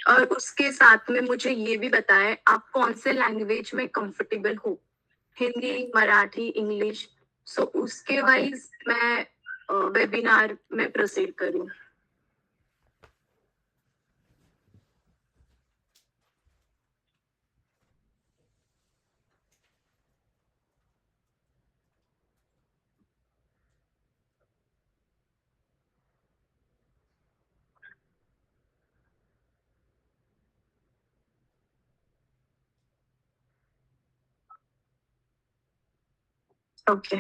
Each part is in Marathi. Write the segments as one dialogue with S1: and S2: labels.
S1: और उसके साथ में मुझे ये भी बताएं आप कौन से लैंग्वेज में कंफर्टेबल हो, हिंदी, मराठी, इंग्लिश। सो उसके वाइज मैं वेबिनार में प्रोसीड करूँ। ओके.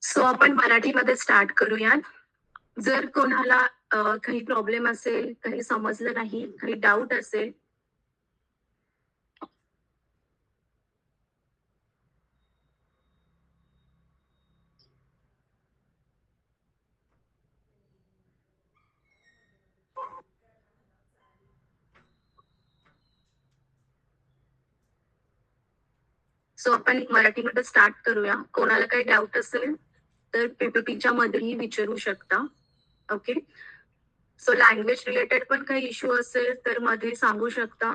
S1: सो आपण मराठीमध्ये स्टार्ट करूयात. जर कोणाला काही प्रॉब्लेम असेल, काही समजलं नाही, काही डाऊट असेल. सो आपण मराठीमध्ये स्टार्ट करूया. कोणाला काही डाऊट असेल तर पीपीटीच्या मध्येही विचारू शकता. ओके. सो लँग्वेज रिलेटेड पण काही इश्यू असेल तर मध्ये सांगू शकता.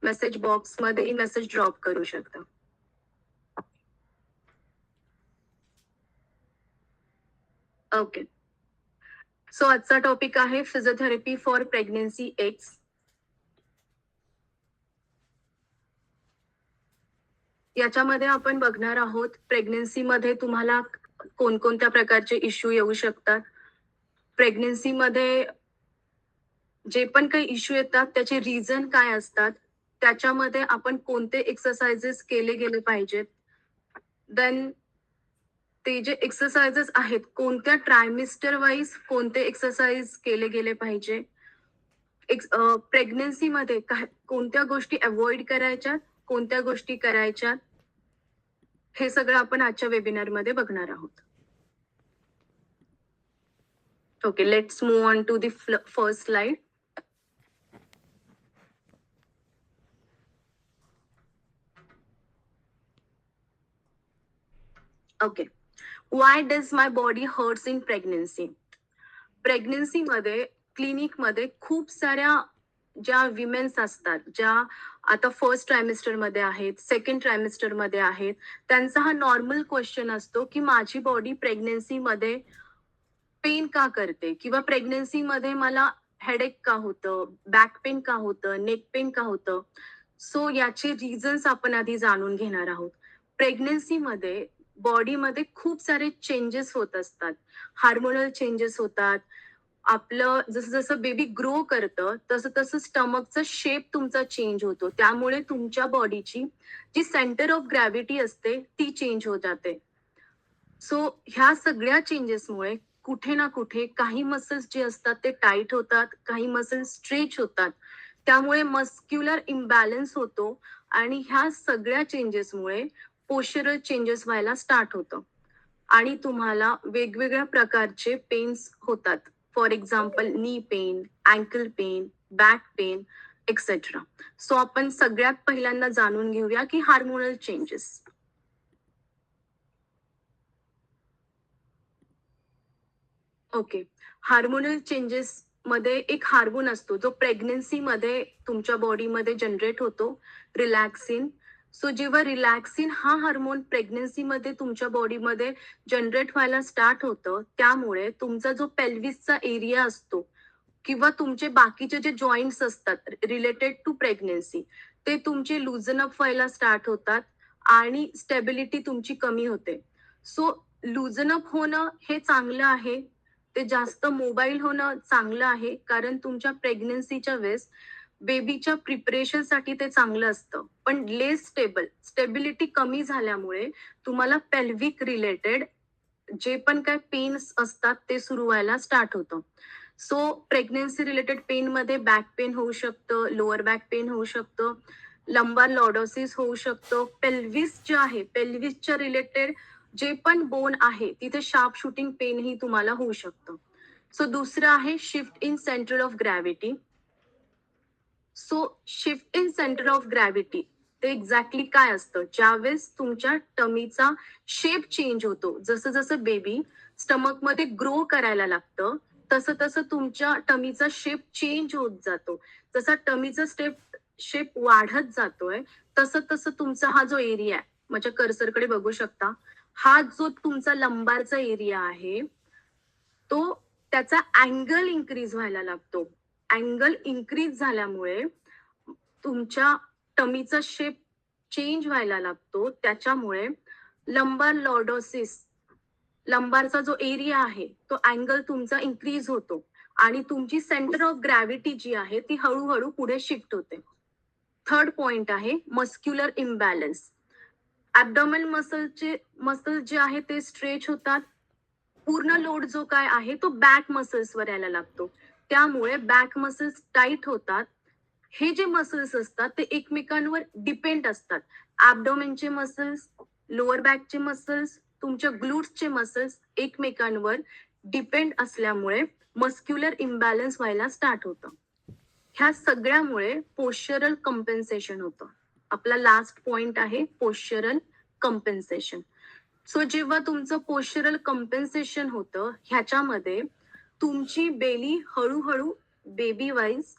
S1: मेसेज बॉक्स मध्येही मेसेज ड्रॉप करू शकता. ओके. सो आजचा टॉपिक आहे फिजिओथेरपी फॉर प्रेग्नन्सी एक्स. याच्यामध्ये आपण बघणार आहोत प्रेग्नन्सीमध्ये तुम्हाला कोणकोणत्या प्रकारचे इश्यू येऊ शकतात. प्रेग्नन्सीमध्ये जे पण काही इश्यू येतात त्याचे रिझन काय असतात, त्याच्यामध्ये आपण कोणते एक्सरसाइजेस केले गेले पाहिजेत. देन ते जे एक्सरसाइजेस आहेत कोणत्या ट्रायमिस्टर वाईज कोणते एक्सरसाइज केले गेले पाहिजे. प्रेग्नन्सीमध्ये कोणत्या गोष्टी अवॉइड करायच्या, कोणत्या गोष्टी करायच्या, हे सगळं आपण आजच्या वेबिनारमध्ये बघणार आहोत. Okay, let's move on to the first slide. Okay. Why does my body hurts in pregnancy. प्रेग्नन्सीमध्ये क्लिनिकमध्ये खूप साऱ्या ज्या विमेन्स असतात, ज्या आता फर्स्ट ट्रायमिस्टर मध्ये आहेत, सेकंड ट्रायमिस्टर मध्ये आहेत, त्यांचा हा नॉर्मल क्वेश्चन असतो की माझी बॉडी प्रेग्नन्सीमध्ये पेन का करते, किंवा प्रेग्नन्सीमध्ये मला हेडेक का होतं, बॅक पेन का होतं, नेक पेन का होतं. सो याचे रिझन्स आपण आधी जाणून घेणार आहोत. प्रेग्नन्सीमध्ये बॉडीमध्ये खूप सारे चेंजेस होत असतात. हार्मोनल चेंजेस होतात. आपलं जसं जसं बेबी ग्रो करतं तसं तसं स्टमकचा शेप तुमचा चेंज होतो. त्यामुळे तुमच्या बॉडीची जी सेंटर ऑफ ग्रॅव्हिटी असते ती चेंज होत जाते. सो ह्या सगळ्या चेंजेसमुळे कुठे ना कुठे काही मसल्स जे असतात ते टाईट होतात, काही मसल्स स्ट्रेच होतात. त्यामुळे मस्क्युलर इम्बॅलन्स होतो आणि ह्या सगळ्या चेंजेसमुळे पोश्चरल चेंजेस व्हायला स्टार्ट होतं आणि तुम्हाला वेगवेगळ्या प्रकारचे पेन्स होतात. For example knee pain, ankle pain, back pain etcetera. So आपण सगळ्यात पहिल्यांदा जाणून घेऊया की hormonal changes. Okay. Hormonal changes मध्ये एक हार्मोन असतो जो प्रेग्नन्सीमध्ये तुमच्या बॉडीमध्ये जनरेट होतो, रिलॅक्सिन. सो जेव्हा रिलॅक्सिन हा हार्मोन प्रेग्नन्सीमध्ये तुमच्या बॉडीमध्ये जनरेट व्हायला स्टार्ट होतं, त्यामुळे तुमचा जो पेल्विसचा एरिया असतो किंवा तुमचे बाकीचे जे जॉईंट्स असतात रिलेटेड टू प्रेग्नन्सी, ते तुमचे लुजन अप व्हायला स्टार्ट होतात आणि स्टेबिलिटी तुमची कमी होते. सो लुजन अप होणं हे चांगलं आहे, ते जास्त मोबाईल होणं चांगलं आहे, कारण तुमच्या प्रेग्नन्सीच्या वेळेस बेबीच्या प्रिपरेशनसाठी ते चांगलं असतं. पण लेस स्टेबिलिटी कमी झाल्यामुळे तुम्हाला पेल्विक रिलेटेड जे पण काय पेन्स असतात ते सुरू व्हायला स्टार्ट होतं. सो प्रेग्नन्सी रिलेटेड पेन मध्ये बॅक पेन होऊ शकतं, लोअर बॅक पेन होऊ शकतं, लंबार लॉर्डोसिस होऊ शकतं. पेल्विस जे आहे, पेल्विसच्या रिलेटेड जे पण बोन आहे तिथे शार्प शूटिंग पेन ही तुम्हाला होऊ शकतं. सो दुसरं आहे shift in centre of gravity. So shift in centre of gravity ते एक्झॅक्टली काय असतं, ज्यावेळेस तुमच्या टमीचा शेप चेंज होतो. जसं जसं बेबी स्टमक मध्ये ग्रो करायला लागतं, तसं तसं तुमच्या टमीचा शेप चेंज होत जातो. जसा टमीचा शेप वाढत जातोय, तसं तसं तुमचा हा जो एरिया आहे, माझ्या कर्सरकडे बघू शकता, हा जो तुमचा लंबारचा एरिया आहे, तो त्याचा अँगल इन्क्रीज व्हायला लागतो. अँगल इन्क्रीज झाल्यामुळे तुमच्या टमीचा शेप चेंज व्हायला लागतो. त्याच्यामुळे लंबार लॉर्डोसिस, लंबारचा जो एरिया आहे, तो अँगल तुमचा इन्क्रीज होतो आणि तुमची सेंटर ऑफ ग्रॅव्हिटी जी आहे ती हळूहळू पुढे शिफ्ट होते. थर्ड पॉइंट आहे मस्क्युलर इम्बॅलन्स. ऍब्डोमेन मसल जे आहे ते स्ट्रेच होतात. पूर्ण लोड जो काय आहे तो बॅक मसल्सवर यायला लागतो. त्यामुळे बॅक मसल्स टाईट होतात. हे जे मसल्स असतात ते एकमेकांवर डिपेंड असतात. ऍब्डोमेनचे मसल्स, लोअर बॅकचे मसल्स, तुमच्या ग्लूट्सचे मसल्स एकमेकांवर डिपेंड असल्यामुळे मस्क्युलर इम्बॅलन्स व्हायला स्टार्ट होतं. ह्या सगळ्यामुळे पोश्चरल कम्पेन्सेशन होतं. आपला लास्ट पॉइंट आहे पोश्चरल कम्पेन्सेशन. सो जेव्हा तुमचं पोश्चरल कम्पेन्सेशन होतं, ह्याच्यामध्ये तुमची बेली हळूहळू बेबी वाईज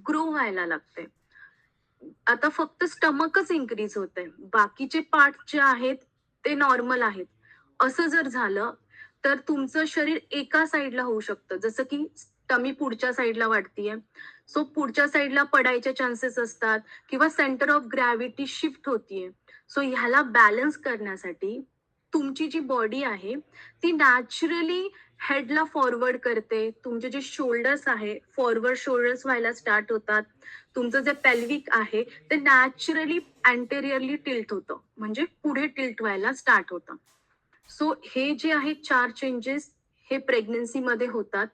S1: ग्रो व्हायला लागते. आता फक्त स्टमकच इन्क्रीज होते, बाकीचे पार्ट जे आहेत ते नॉर्मल आहेत. असं जर झालं तर तुमचं शरीर एका साईडला होऊ शकतं, जसं की टमी पुढच्या साईडला वाढतीये, सो पुढच्या साईडला पडायचे चान्सेस असतात किंवा सेंटर ऑफ ग्रॅव्हिटी शिफ्ट होतीये. सो ह्याला बॅलन्स करण्यासाठी तुमची जी बॉडी आहे ती नॅचरली हेडला फॉरवर्ड करते. तुमचे जे शोल्डर्स आहे फॉरवर्ड शोल्डर्स व्हायला स्टार्ट होतात. तुमचं जे पेल्विक आहे ते नॅचरली अँटेरियरली टिल्ट होतं, म्हणजे पुढे टिल्ट व्हायला स्टार्ट होतं. सो हे जे आहे 4 चेंजेस हे प्रेग्नन्सी मध्ये होतात.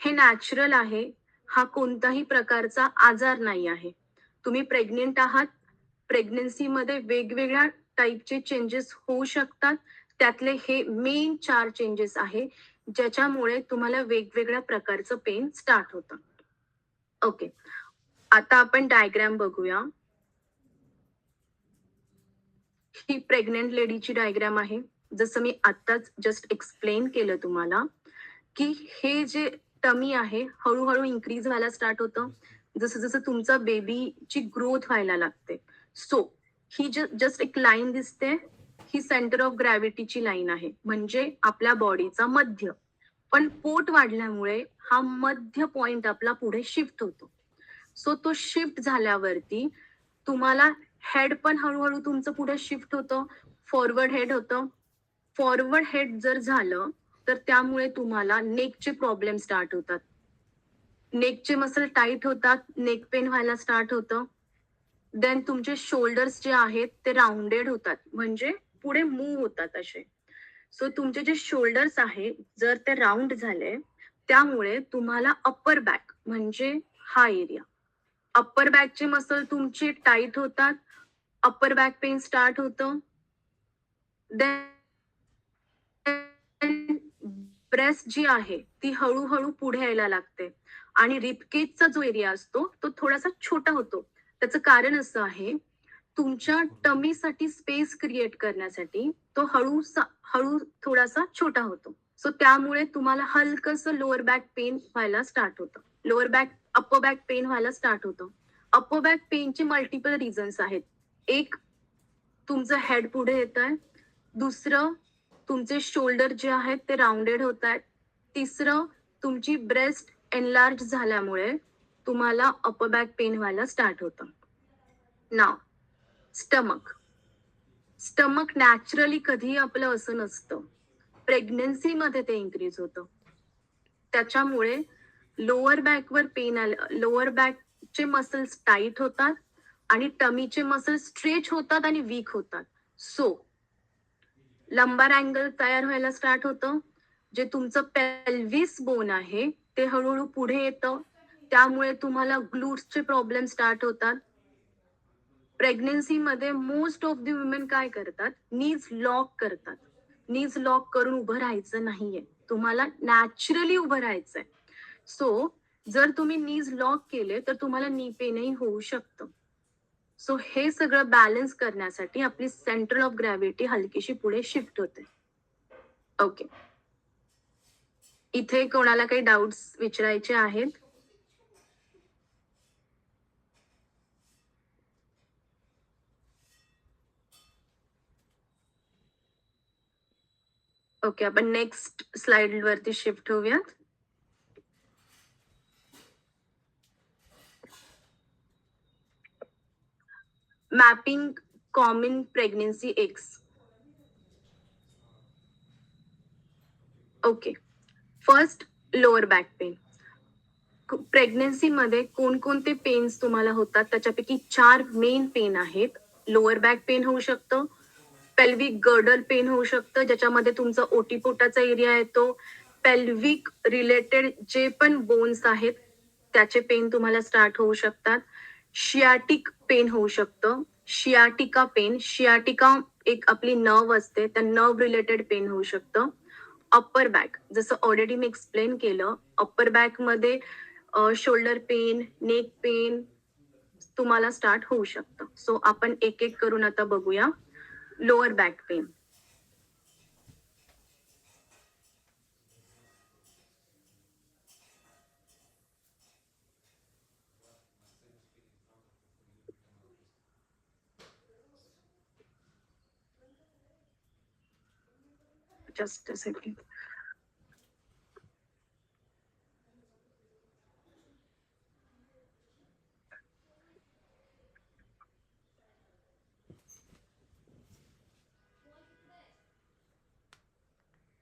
S1: हे नॅचरल आहे. हा कोणताही प्रकारचा आजार नाही आहे. तुम्ही प्रेग्नेंट आहात, प्रेग्नन्सी मध्ये वेगवेगळ्या टाईपचे चेंजेस होऊ शकतात. त्यातले हे मेन 4 चेंजेस आहे, ज्याच्यामुळे तुम्हाला वेगवेगळ्या प्रकारचं पेन स्टार्ट होतं. ओके, आता आपण डायग्राम बघूया. ही प्रेग्नेंट लेडीची डायग्राम आहे. जसं मी आत्ताच जस्ट एक्सप्लेन केलं तुम्हाला, की हे जे टमी आहे हळूहळू इन्क्रीज व्हायला स्टार्ट होतं जसं जसं तुमचा बेबीची ग्रोथ व्हायला लागते. सो ही जस्ट एक लाईन दिसते, ही सेंटर ऑफ ग्रॅव्हिटीची लाईन आहे, म्हणजे आपल्या बॉडीचा मध्य. पण पोट वाढल्यामुळे हा मध्य पॉइंट आपला पुढे शिफ्ट होतो. सो तो शिफ्ट झाल्यावरती तुम्हाला हेड पण हळूहळू तुमचं पुढे शिफ्ट होतं, फॉरवर्ड हेड होतं. फॉरवर्ड हेड जर झालं तर त्यामुळे तुम्हाला नेकचे प्रॉब्लेम स्टार्ट होतात. नेकचे मसल टाईट होतात, नेक पेन व्हायला स्टार्ट होतं. देन तुमचे शोल्डर्स जे आहेत ते राउंडेड होतात, म्हणजे पुढे मूव्ह होतात असे. सो तुमचे जे शोल्डर्स आहे जर ते राउंड झाले, त्यामुळे तुम्हाला अप्पर बॅक म्हणजे हा एरिया, अप्पर बॅकचे मसल तुमचे टाईट होतात, अप्पर बॅक पेन स्टार्ट होतं. देन ब्रेस्ट जी आहे ती हळूहळू पुढे यायला लागते आणि रिपकेजचा जो एरिया असतो तो थोडासा छोटा होतो. त्याचं कारण असं आहे, तुमच्या टमीसाठी स्पेस क्रिएट करण्यासाठी तो हळू थोडासा छोटा होतो. सो त्यामुळे तुम्हाला हलकंसं लोअर बॅक पेन व्हायला स्टार्ट होतं. अप्पर बॅक पेन व्हायला स्टार्ट होतं. अप्पर बॅक पेनचे मल्टिपल रिझन्स आहेत. एक, तुमचं हेड पुढे येत आहे. दुसरं, तुमचे शोल्डर जे आहेत ते राउंडेड होत आहेत. तिसरं, तुमची ब्रेस्ट एनलार्ज झाल्यामुळे तुम्हाला अपर बॅक पेन व्हायला स्टार्ट होतं. नाव स्टमक नॅचरली कधीही आपलं असं नसतं, प्रेग्नन्सी मध्ये ते इन्क्रीज होतं. त्याच्यामुळे लोअर बॅकवर पेन आलं, लोअर बॅकचे मसल्स टाईट होतात आणि टमीचे मसल्स स्ट्रेच होतात आणि वीक होतात. सो लंबार अँगल तयार व्हायला स्टार्ट होतं. जे तुमचं पेल्विस बोन आहे ते हळूहळू पुढे येतं, त्यामुळे तुम्हाला ग्लूट्सचे प्रॉब्लेम स्टार्ट होतात. प्रेग्नन्सी मध्ये मोस्ट ऑफ द वुमेन काय करतात, नीज लॉक करतात. नीज लॉक करून उभं राहायचं नाहीये, तुम्हाला नॅचरली उभं राहायचंय. सो जर तुम्ही नीज लॉक केले तर तुम्हाला नी पेनही होऊ शकतं. सो हे सगळं बॅलन्स करण्यासाठी आपली सेंटर ऑफ ग्रॅव्हिटी हलकीशी पुढे शिफ्ट होते. ओके, इथे कोणाला काही डाऊट्स विचारायचे आहेत? ओके, आपण नेक्स्ट स्लाइड वरती शिफ्ट होऊयात. Mapping common pregnancy aches. Okay, first lower back pain. प्रेग्नेन्सीमध्ये कोणकोणते पेन्स तुम्हाला होतात त्याच्यापैकी 4 मेन पेन आहेत. लोअर बॅक पेन होऊ शकतं, पेल्विक गर्डल पेन होऊ शकतं ज्याच्यामध्ये तुमचा ओटीपोटाचा एरिया येतो, पेल्विक रिलेटेड जे पण बोन्स आहेत त्याचे पेन तुम्हाला स्टार्ट होऊ शकतात, शियाटिक पेन होऊ शकतं, शियाटिका पेन, शियाटिका एक आपली नर्व असते, त्या नर्व रिलेटेड पेन होऊ शकतं. अप्पर बॅक, जसं ऑलरेडी मी एक्सप्लेन केलं, अप्पर बॅक मध्ये शोल्डर पेन, नेक पेन तुम्हाला स्टार्ट होऊ शकतं. सो आपण एक एक करून आता बघूया. Lower back pen. Just a second.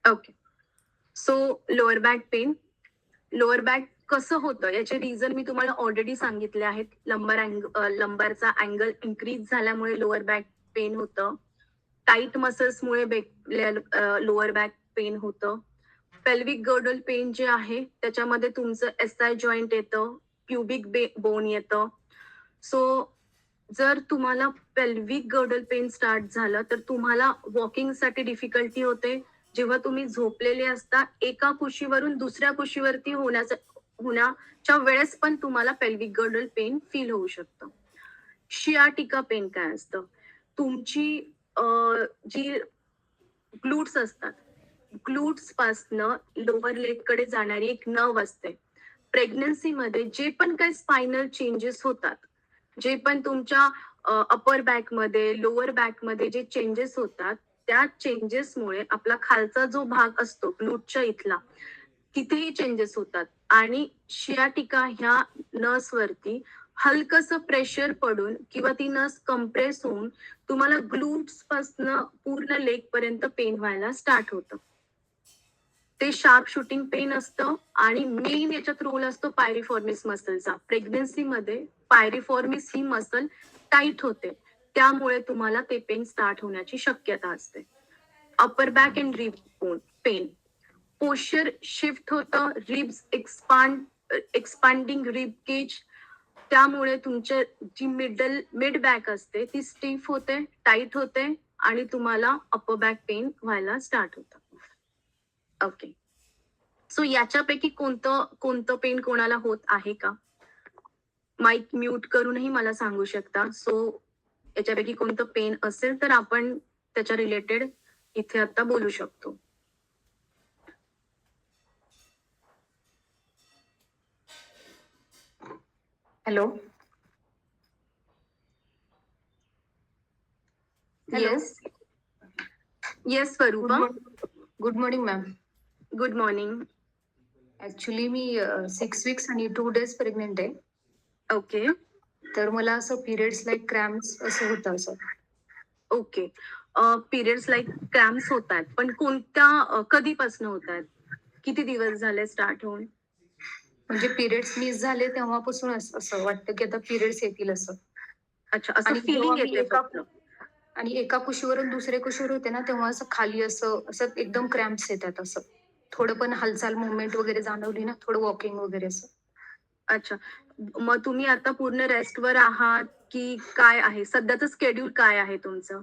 S1: Okay, so lower back pen. Lower back कसं होतं याचे रिझन मी तुम्हाला ऑलरेडी सांगितले आहेत. लंबारचा अँगल इन्क्रीज झाल्यामुळे लोअर बॅक पेन होतं, टाईट मसल्समुळे लोअर बॅक पेन होतं, पेल्विक गर्डल पेन जे आहे त्याच्यामध्ये तुमचं SI जॉईंट येतं, प्युबिक बोन येतं. सो जर तुम्हाला पेल्विक गर्डल पेन स्टार्ट झालं तर तुम्हाला वॉकिंगसाठी डिफिकल्टी होते. जेव्हा तुम्ही झोपलेले असता एका कुशीवरून दुसऱ्या कुशीवरती होण्याच्या वेळेस पण तुम्हाला पेल्विक गर्डल पेन फील होऊ शकतं. शियाटिका पेन काय असतं? तुमची जी ग्लूट्स असतात, ग्लूट्स पासनं लोअर लेग कडे जाणारी एक नर्व असते. प्रेग्नन्सीमध्ये जे पण काही स्पायनल चेंजेस होतात, जे पण तुमच्या अपर बॅक मध्ये, लोअर बॅक मध्ये जे चेंजेस होतात, त्या चेंजेसमुळे आपला खालचा जो भाग असतो ग्लूटच्या इथला, तिथेही चेंजेस होतात आणि शियाटिका ह्या नर्व्स वरती हलकस प्रेशर पडून किंवा ती नर्व्स कंप्रेस होऊन तुम्हाला ग्लूट्स पासनं पूर्ण लेग पर्यंत पेन व्हायला स्टार्ट होतं. ते शार्प शूटिंग पेन असतं आणि मेन याच्यात रोल असतो पायरिफॉर्मिस मसलचा. प्रेग्नन्सीमध्ये पायरिफॉर्मिस ही मसल टाईट होते, त्यामुळे तुम्हाला ते पेन स्टार्ट होण्याची शक्यता असते. Upper back and rib pain. Posture shift होतं, रिब्स एक्सपांडिंग रिब केज, त्यामुळे तुमच्या जी मिड बॅक असते ती स्टिफ होते, टाईट होते आणि तुम्हाला अपर बॅक पेन व्हायला स्टार्ट होतं. ओके, सो याच्यापैकी कोणतं पेन कोणाला होत आहे का? माईक म्यूट करूनही मला सांगू शकता. सो याच्यापैकी कोणतं पेन असेल तर आपण त्याच्या रिलेटेड इथे आता बोलू शकतो.
S2: Hello.
S1: Yes yes Swarupa.
S2: Good morning ma'am.
S1: Good morning.
S2: Actually मी 6 वीक्स आणि 2 days प्रेग्नेंट आहे.
S1: ओके.
S2: तर मला असं पिरियड्स लाईक क्रॅम्प्स असं होतं असं.
S1: ओके, पिरियड्स लाईक क्रॅम्प्स होतात, पण कोणत्या कधीपासून होत आहेत? किती दिवस झाले स्टार्ट होऊन?
S2: म्हणजे पिरियड्स मिस झाले तेव्हापासून असं वाटतं की आता पिरियड्स येतील असं.
S1: अच्छा, असं
S2: आणि
S1: फिलिंग
S2: जेव्हा मी
S1: येते फक्त?
S2: आणि एका कुशीवरून दुसऱ्या कुशीवर होते ना तेव्हा असं खाली असं एकदम क्रॅम्प्स येतात असं. थोडं पण हालचाल मुवमेंट वगैरे जाणवली ना, थोडं वॉकिंग वगैरे असं.
S1: अच्छा, मग तुम्ही आता पूर्ण रेस्टवर आहात की काय आहे? सध्याचं शेड्यूल काय आहे तुमचं?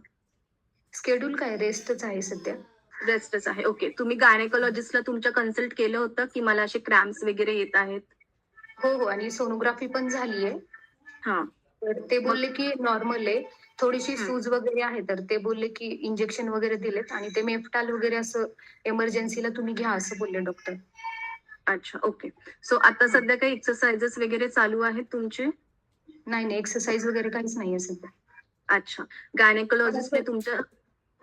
S2: शेड्यूल काय, रेस्टच आहे सध्या.
S1: रेस्टच आहे. ओके, तुम्ही गायनेकोलॉजिस्टला तुमच्या कन्सल्ट केलं होतं की मला असे क्रॅम्प्स वगैरे येत आहेत?
S2: हो हो, आणि सोनोग्राफी पण झालीये.
S1: हा.
S2: तर ते
S1: मग
S2: बोलले की नॉर्मल आहे. थोडीशी
S1: हं,
S2: सूज वगैरे आहे, तर ते बोलले की इंजेक्शन वगैरे दिलेत आणि ते मेफ्टाल वगैरे असं इमर्जन्सीला तुम्ही घ्या असं बोलले डॉक्टर.
S1: अच्छा, ओके. सो आता
S2: हां.
S1: सध्या काही एक्सरसाइजेस वगैरे चालू आहेत तुमचे?
S2: नाही, नाही एक्सरसाइज वगैरे काहीच नाहीये सध्या.
S1: अच्छा.
S2: पण
S1: गायनेकोलॉजिस्टने
S2: असं
S1: तुमच्या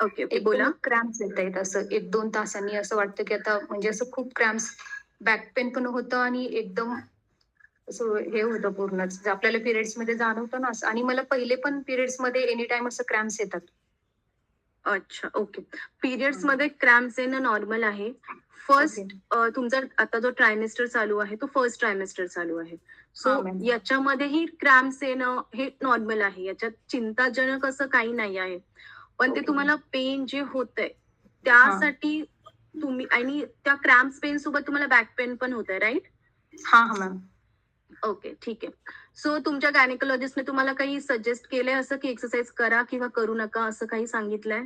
S1: ओके, ओके. बोला.
S2: एकदमच क्रॅम्प्स येतायत असं 1-2 तासांनी असं वाटतं की आता म्हणजे असं खूप क्रॅम्प्स बॅक पेन पण होतं आणि एकदम असं हे होतं पूर्णच. जे आपल्याला पिरियड्समध्ये जाणवतं ना असं आणि मला पहिले पण पिरियड्समध्ये एनी टाईम असं क्रॅम्प्स येतात.
S1: अच्छा, ओके.
S2: हां.
S1: पिरियड्समध्ये क्रॅम्प्स येणं नॉर्मल आहे.
S2: ओके.
S1: फर्स्ट तुमचा आता जो ट्रायमेस्टर चालू आहे, तो फर्स्ट ट्रायमेस्टर चालू आहे. सो
S2: हां मॅम.
S1: याच्यामध्येही क्रॅम्प्स येणं हे नॉर्मल आहे. याच्यात चिंताजनक असं काही नाही आहे. पण ते
S2: ओके.
S1: तुम्हाला पेन जे होतंय,
S2: हां.
S1: त्यासाठी तुम्ही आणि त्या क्रॅम्प्स पेन सोबत तुम्हाला बॅक पेन पण होतंय, राइट?
S2: हां, हां मॅम.
S1: ओके, ठीक आहे. सो तुमच्या गायनेकोलॉजिस्टने तुम्हाला काही सजेस्ट केलंय असं, की एक्सरसाइज करा किंवा करू नका असं काही सांगितलंय?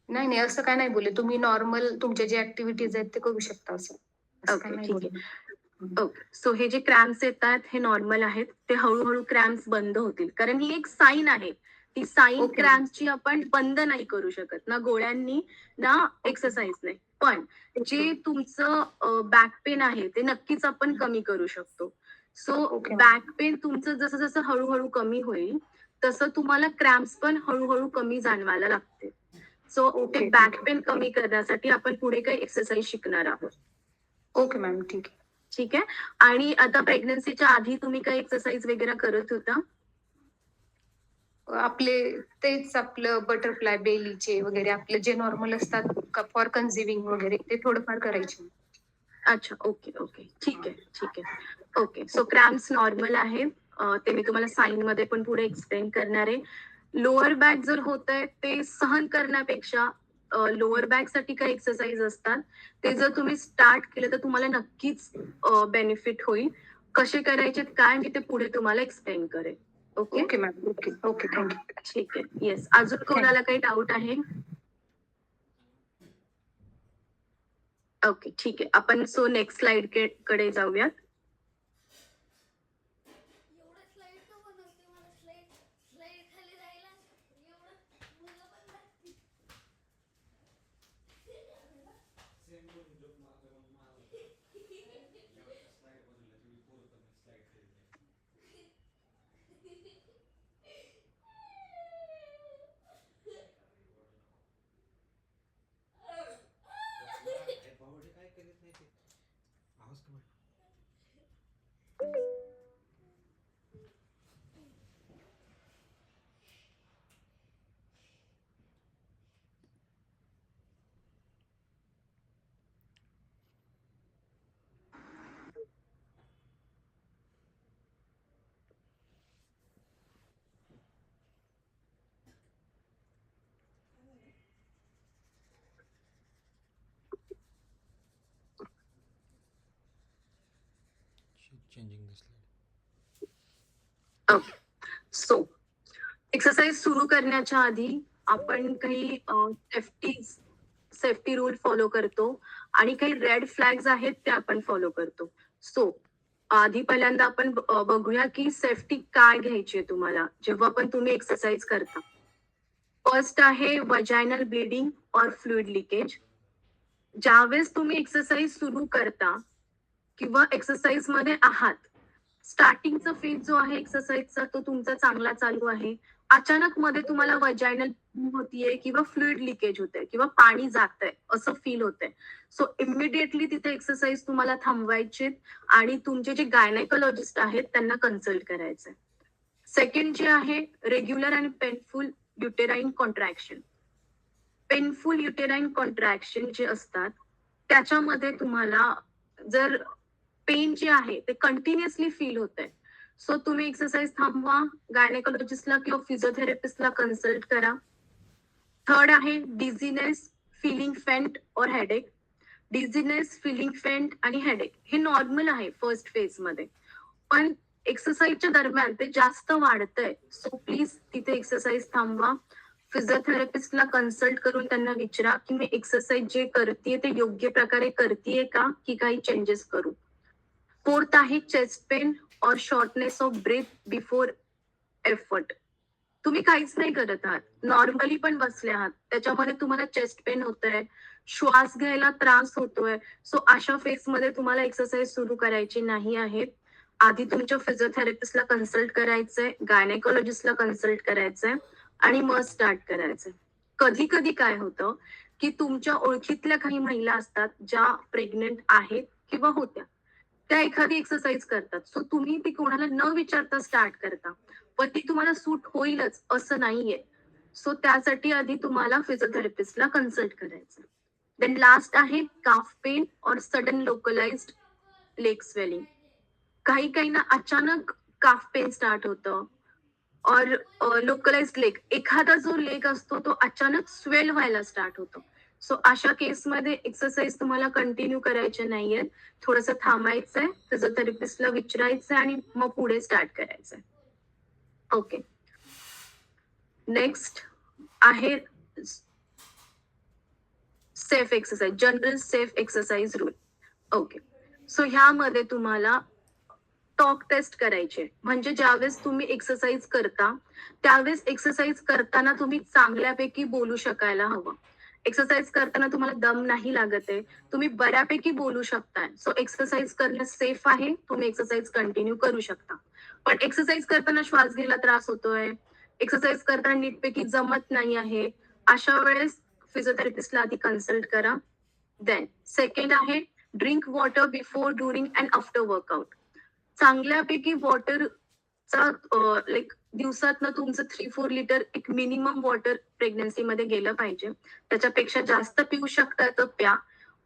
S2: नाही, नाही असं काही नाही बोलले. तुम्ही नॉर्मल तुमच्या जे ॲक्टिव्हिटीज आहेत ते करू शकता असं. असं काही
S1: ओके,
S2: नाही
S1: ठीक
S2: बोलले.
S1: आहे.
S2: हं.
S1: ओके. सो हे जे क्रॅम्प्स येतात हे नॉर्मल आहेत. ते हळू-हळू क्रॅम्प्स बंद होतील. कारण ही एक साईन आहे. ती साईन
S2: ओके मॅम.
S1: क्रॅम्प्सची आपण बंद नाही करू शकत. ना गोळ्यांनी, ना
S2: ओके.
S1: एक्सरसाइजने. पण
S2: ओके.
S1: जे तुमचं बॅक पेन आहे ते नक्कीच आपण कमी करू शकतो. So
S2: okay ma'am.
S1: Back pain तुमचं जसं-जसं हळू कमी होईल, तसं तुम्हाला क्रॅम्प्स पण हळू कमी जाणवायला लागतील. सो ते
S2: ओके. ठीक
S1: बॅक
S2: आहे.
S1: पेन कमी करण्यासाठी आपण पुढे काही एक्सरसाइज शिकणार आहोत.
S2: Okay ma'am. ठीक आहे.
S1: ठीक आहे. आणि आता प्रेग्नन्सीच्या आधी तुम्ही काही एक्सरसाइज वगैरे करत होता?
S2: आपले तेच आपलं बटरफ्लाय बेलीचे वगैरे आपले जे नॉर्मल असतात फॉर कन्सिविंग वगैरे ते थोडंफार करायचे.
S1: अच्छा. Okay, okay. ठीक आहे, ठीक आहे. ओके. सो क्रॅम्प्स नॉर्मल आहे. ते मी तुम्हाला साइनमध्ये पण पुढे एक्सप्लेन करणार आहे. लोअर बॅक जर होतंय ते सहन करण्यापेक्षा लोअर बॅकसाठी काही एक्सरसाइज असतात. ते जर तुम्ही स्टार्ट केलं तर तुम्हाला नक्कीच बेनिफिट होईल. कसे करायचे काय मी ते पुढे तुम्हाला एक्सप्लेन करेन. Okay?
S2: Okay ma'am. Okay. Okay. Thank you.
S1: ठीक आहे. येस. अजून
S2: थँक
S1: कोणाला काही डाऊट आहे? ओके, ठीक आहे. आपण सो नेक्स्ट स्लाइड कडे जाऊयात.
S3: एवढं स्लाईड का बनवते मला स्लाईड स्लाईड खाली जायला एवढं मुलं पण लागतील.
S4: changing the slide.
S1: Okay. So exercise सुरू करण्याच्या आधी आपण काही सेफ्टी रूल फॉलो करतो आणि काही रेड फ्लॅग्स आहेत ते आपण फॉलो करतो. सो आधी पहिल्यांदा आपण बघूया की सेफ्टी काय घ्यायची आहे तुम्हाला जेव्हा पण तुम्ही एक्सरसाइज करता. फर्स्ट आहे वजायनल ब्लिडिंग और फ्लुइड लिकेज. ज्यावेळेस तुम्ही एक्सरसाइज सुरू करता किंवा एक्सरसाइज मध्ये आहात, स्टार्टिंगचा फेज जो आहे एक्सरसाइजचा तो तुमचा चांगला चालू आहे. अचानक मध्ये तुम्हाला वजायनल होतीये किंवा फ्लुइड लिकेज होतंय किंवा पाणी जातंय असं फील होतंय. सो इमिडिएटली तिथे एक्सरसाइज तुम्हाला थांबवायचे आणि तुमचे जे गायनेकोलॉजिस्ट आहेत त्यांना कन्सल्ट करायचंय. सेकंड जे आहे रेग्युलर आणि पेनफुल युटेराईन कॉन्ट्रॅक्शन. पेनफुल युटेराईन कॉन्ट्रॅक्शन जे असतात त्याच्यामध्ये तुम्हाला जर पेन जे आहे ते कंटिन्युअसली फील होतंय. सो तुम्ही एक्सरसाइज थांबवा, गायनेकोलॉजिस्टला किंवा फिजिओथेरपिस्टला कन्सल्ट करा. थर्ड आहे डिझीनेस, फीलिंग फेंट और हेडेक. डिझीनेस, फीलिंग फेंट आणि हेडेक हे नॉर्मल आहे फर्स्ट फेज मध्ये. पण एक्सरसाइजच्या दरम्यान ते जास्त वाढतंय. सो प्लीज तिथे एक्सरसाइज थांबवा. फिजिओथेरपिस्टला कन्सल्ट करून त्यांना विचारा की मी एक्सरसाइज जे करतेय ते योग्य प्रकारे करतेय का की काही चेंजेस करू. फोर्थ आहे चेस्ट पेन और shortness of breath before effort. तुम्ही काहीच नाही करत आहात, नॉर्मली पण बसले आहात, त्याच्यामध्ये तुम्हाला चेस्ट पेन होतंय, श्वास घ्यायला त्रास होतोय. सो अशा फेजमध्ये तुम्हाला एक्सरसाइज सुरू करायची नाही आहे. आधी तुमच्या फिजिओथेरपिस्टला कन्सल्ट करायचंय, गायनेकोलॉजिस्टला कन्सल्ट करायचंय आणि मग स्टार्ट करायचंय. कधी कधी काय होतं की तुमच्या ओळखीतल्या काही महिला असतात ज्या प्रेग्नेंट आहेत किंवा होत्या, त्या एखादी एक्सरसाइज करतात. सो तुम्ही ती कोणाला न विचारता स्टार्ट करता, पण ती तुम्हाला सूट होईलच असं नाहीये. सो त्यासाठी आधी तुम्हाला फिजिओथेरपिस्टला कन्सल्ट करायचं. देन लास्ट आहे काफ पेन और सडन लोकलाइज्ड लेग स्वेलिंग. काही काहींना अचानक काफ पेन स्टार्ट होतं और लोकलाइज्ड लेग, एखादा जो लेग असतो तो अचानक स्वेल व्हायला स्टार्ट होतो. सो अशा केसमध्ये एक्सरसाइज तुम्हाला कंटिन्यू करायचे नाहीये, थोडंसं थांबायचंय, फिजिओथेरपिस्टला विचारायचंय आणि मग पुढे स्टार्ट करायचंय. ओके, नेक्स्ट आहे safe exercise, general safe exercise rule. Okay, so ह्यामध्ये तुम्हाला टॉक टेस्ट करायचे. म्हणजे ज्यावेळेस तुम्ही एक्सरसाइज करता त्यावेळेस एक्सरसाइज करताना तुम्ही चांगल्यापैकी बोलू शकायला हवं. एक्सरसाइज करताना तुम्हाला दम नाही लागत आहे, तुम्ही बऱ्यापैकी बोलू शकताय. सो एक्सरसाइज करणं सेफ आहे, तुम्ही एक्सरसाइज कंटिन्यू करू शकता. पण एक्सरसाइज करताना श्वास घ्यायला त्रास होतोय, एक्सरसाइज करताना नीटपैकी जमत नाही आहे, अशा वेळेस फिजिओथेरपिस्टला आधी कन्सल्ट करा. देन सेकंड आहे drink water before, during and after workout. चांगल्यापैकी वॉटरचा लाईक दिवसातनं तुमचं 3-4 लिटर एक मिनिमम वॉटर प्रेग्नन्सी मध्ये गेलं पाहिजे. त्याच्यापेक्षा जास्त पिऊ शकता तर प्या,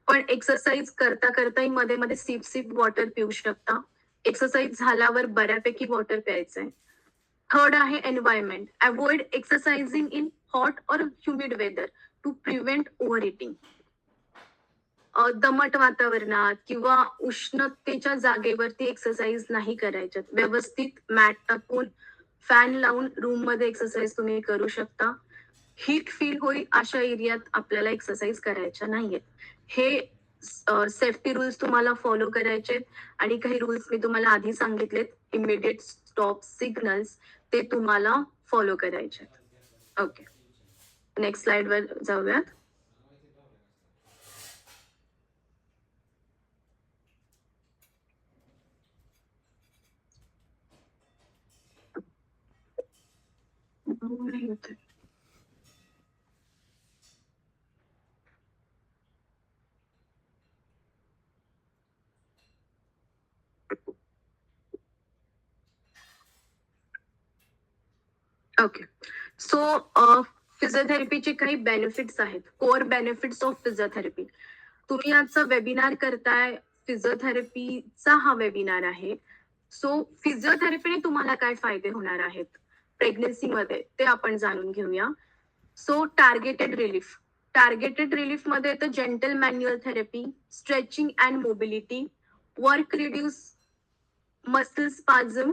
S1: पण एक्सरसाइज करता करताही मध्ये मध्ये सिप सिप वॉटर पिऊ शकता. एक्सरसाइज झाल्यावर बऱ्यापैकी वॉटर प्यायचंय. थर्ड आहे environment. Avoid exercising in hot or humid weather to prevent overheating. दमट वातावरणात किंवा उष्णतेच्या जागेवरती एक्सरसाइज नाही करायच्यात. व्यवस्थित मॅट टाकून फॅन लावून रूम मध्ये एक्सरसाइज तुम्ही करू शकता. हीट फील होईल अशा एरियात आपल्याला एक्सरसाइज करायच्या नाहीये. हे सेफ्टी रूल्स तुम्हाला फॉलो करायचे. आणि काही रूल्स मी तुम्हाला आधी सांगितलेत, इमिडिएट स्टॉप सिग्नल्स, ते तुम्हाला फॉलो करायचे. ओके, नेक्स्ट स्लाइड वर जाऊयात. ओके, सो फिजिओथेरपीचे काही बेनिफिट्स आहेत, कोर बेनिफिट्स ऑफ फिजिओथेरपी. तुम्ही आजचा वेबिनार करताय, फिजिओथेरपीचा हा वेबिनार आहे. सो फिजिओथेरपीने तुम्हाला काय फायदे होणार आहेत प्रेग्नन्सीमध्ये ते आपण जाणून घेऊया. So targeted relief. Targeted relief मध्ये येतं gentle manual therapy, stretching and mobility, work reduce muscle spasm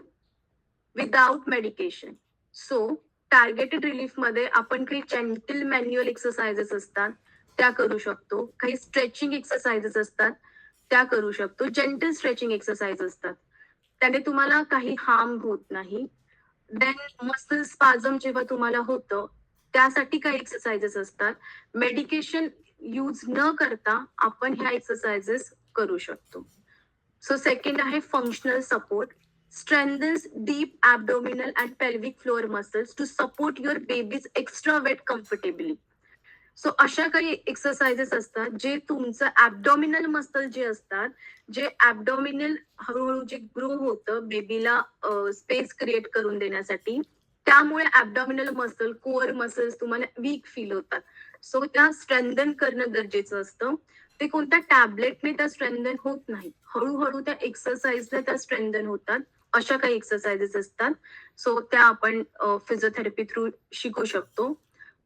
S1: without medication. So targeted relief मध्ये आपण काही जेंटल मॅन्युअल एक्सरसाइजेस असतात त्या करू शकतो, काही स्ट्रेचिंग एक्सरसाइजेस असतात त्या करू शकतो, जेंटल स्ट्रेचिंग एक्सरसाइज असतात, त्याने तुम्हाला काही हार्म होत नाही. देन मसल स्पाझम जेव्हा तुम्हाला होतं त्यासाठी काही एक्सरसाइजेस असतात, मेडिकेशन यूज न करता आपण ह्या एक्सरसाइजेस करू शकतो. सो सेकंड आहे functional support. strengthens deep abdominal and pelvic floor muscles to support your baby's extra weight comfortably. So अशा काही एक्सरसाइजेस असतात जे तुमचं ऍबडॉमिनल मसल जे असतात, जे ऍबडॉमिनल हळूहळू जे ग्रो होतं बेबीला स्पेस क्रिएट करून देण्यासाठी, त्यामुळे ऍबडॉमिनल मसल, कोअर मसल्स तुम्हाला वीक फील होतात. सो त्या स्ट्रेंथन करणं गरजेचं असतं. ते कोणत्या टॅबलेटने त्या स्ट्रेंथन होत नाही, हळूहळू त्या एक्सरसाइजने त्या स्ट्रेंथन होतात. अशा काही एक्सरसाइजेस असतात, सो त्या आपण फिजिओथेरपी थ्रू शिकू शकतो.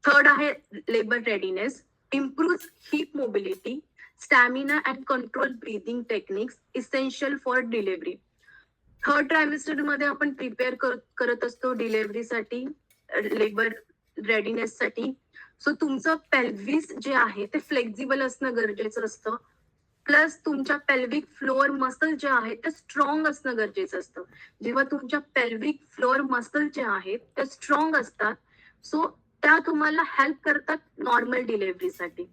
S1: थर्ड आहे labour readiness. Improve hip mobility, stamina and control breathing techniques essential for delivery. Third trimester मध्ये आपण प्रिपेअर करत असतो डिलिव्हरीसाठी, लेबर रेडीनेस साठी. सो तुमचं पेल्विस जे आहे ते फ्लेक्झिबल असणं गरजेचं असतं. प्लस तुमच्या पेल्विक फ्लोअर मसल जे आहेत ते स्ट्रॉंग असणं गरजेचं असतं. जेव्हा तुमच्या पेल्विक फ्लोअर मसल जे आहेत ते स्ट्रॉंग असतात, सो त्या तुम्हाला हेल्प करतात नॉर्मल डिलिव्हरीसाठी.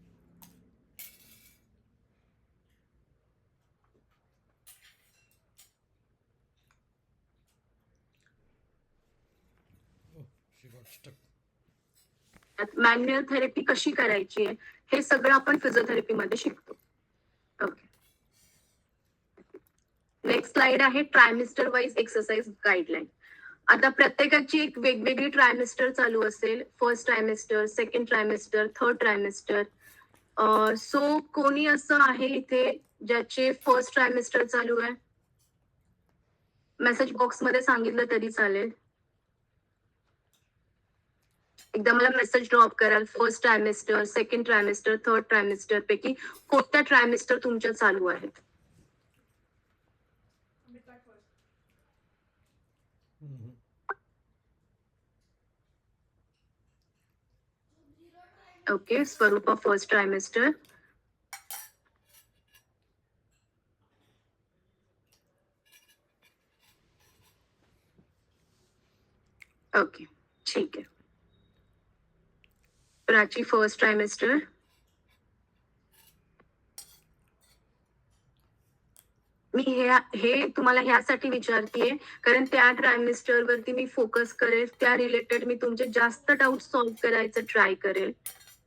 S1: मॅन्युअल थेरपी कशी करायची आहे हे सगळं आपण फिजिओथेरपी मध्ये शिकतो. ओके, नेक्स्ट स्लाइड आहे ट्रायमिस्टर वाईज एक्सरसाइज गाईडलाईन. आता प्रत्येकाची एक वेगवेगळी ट्रायमिस्टर चालू असेल, first trimester, second ट्रायमिस्टर, third ट्रायमिस्टर. So कोणी असं आहे इथे ज्याचे फर्स्ट ट्रायमिस्टर चालू आहे? मेसेज बॉक्स मध्ये सांगितलं तरी चालेल. एकदा मला मेसेज ड्रॉप कराल, फर्स्ट ट्रायमिस्टर, सेकंड ट्रायमिस्टर, थर्ड ट्रायमिस्टर पैकी कोणत्या ट्रायमिस्टर तुमच्या चालू आहेत? ओके, स्वरूपा फर्स्ट ट्रायमिस्टर. ओके, ठीक आहे. Prachi first trimester. मी हे तुम्हाला ह्यासाठी विचारतेय कारण त्या ट्रायमिस्टर वरती मी फोकस करेल, त्या रिलेटेड मी तुमचे जास्त डाऊट सॉल्व्ह करायचं ट्राय करेल.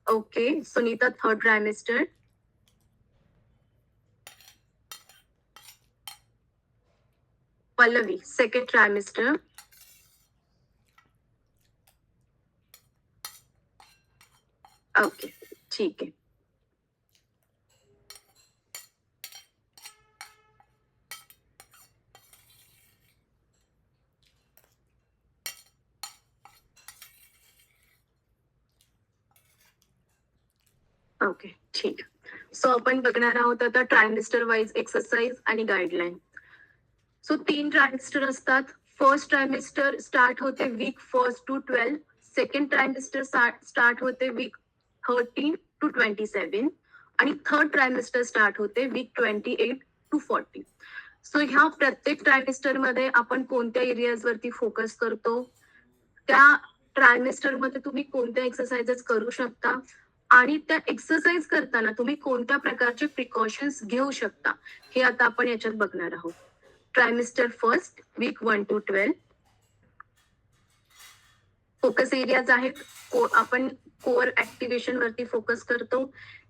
S1: Okay, Sunita third trimester. Pallavi second trimester. Okay, ठीक आहे. ओके, ठीक. सो आपण बघणार आहोत आता ट्रायमिस्टर वाईज एक्सरसाइज आणि गाईडलाईन. सो 3 ट्रायमिस्टर असतात. फर्स्ट ट्रायमिस्टर स्टार्ट होते week 1 to 12. Second trimester start होते वीक 13 to 27 आणि थर्ड ट्रायमिस्टर स्टार्ट होते वीक 28 to 40. सो ह्या प्रत्येक ट्रायमिस्टर मध्ये आपण कोणत्या एरियाज वरती फोकस करतो, त्या ट्रायमिस्टर मध्ये तुम्ही कोणत्या एक्सरसाइजेस करू शकता आणि त्या एक्सरसाइज करताना तुम्ही कोणत्या प्रकारचे प्रिकॉशन्स घेऊ शकता हे आता आपण याच्यात बघणार आहोत. Trimester first week 1 to 12. Focus areas आहेत. आपण कोअर ऍक्टिव्हेशन वरती फोकस करतो,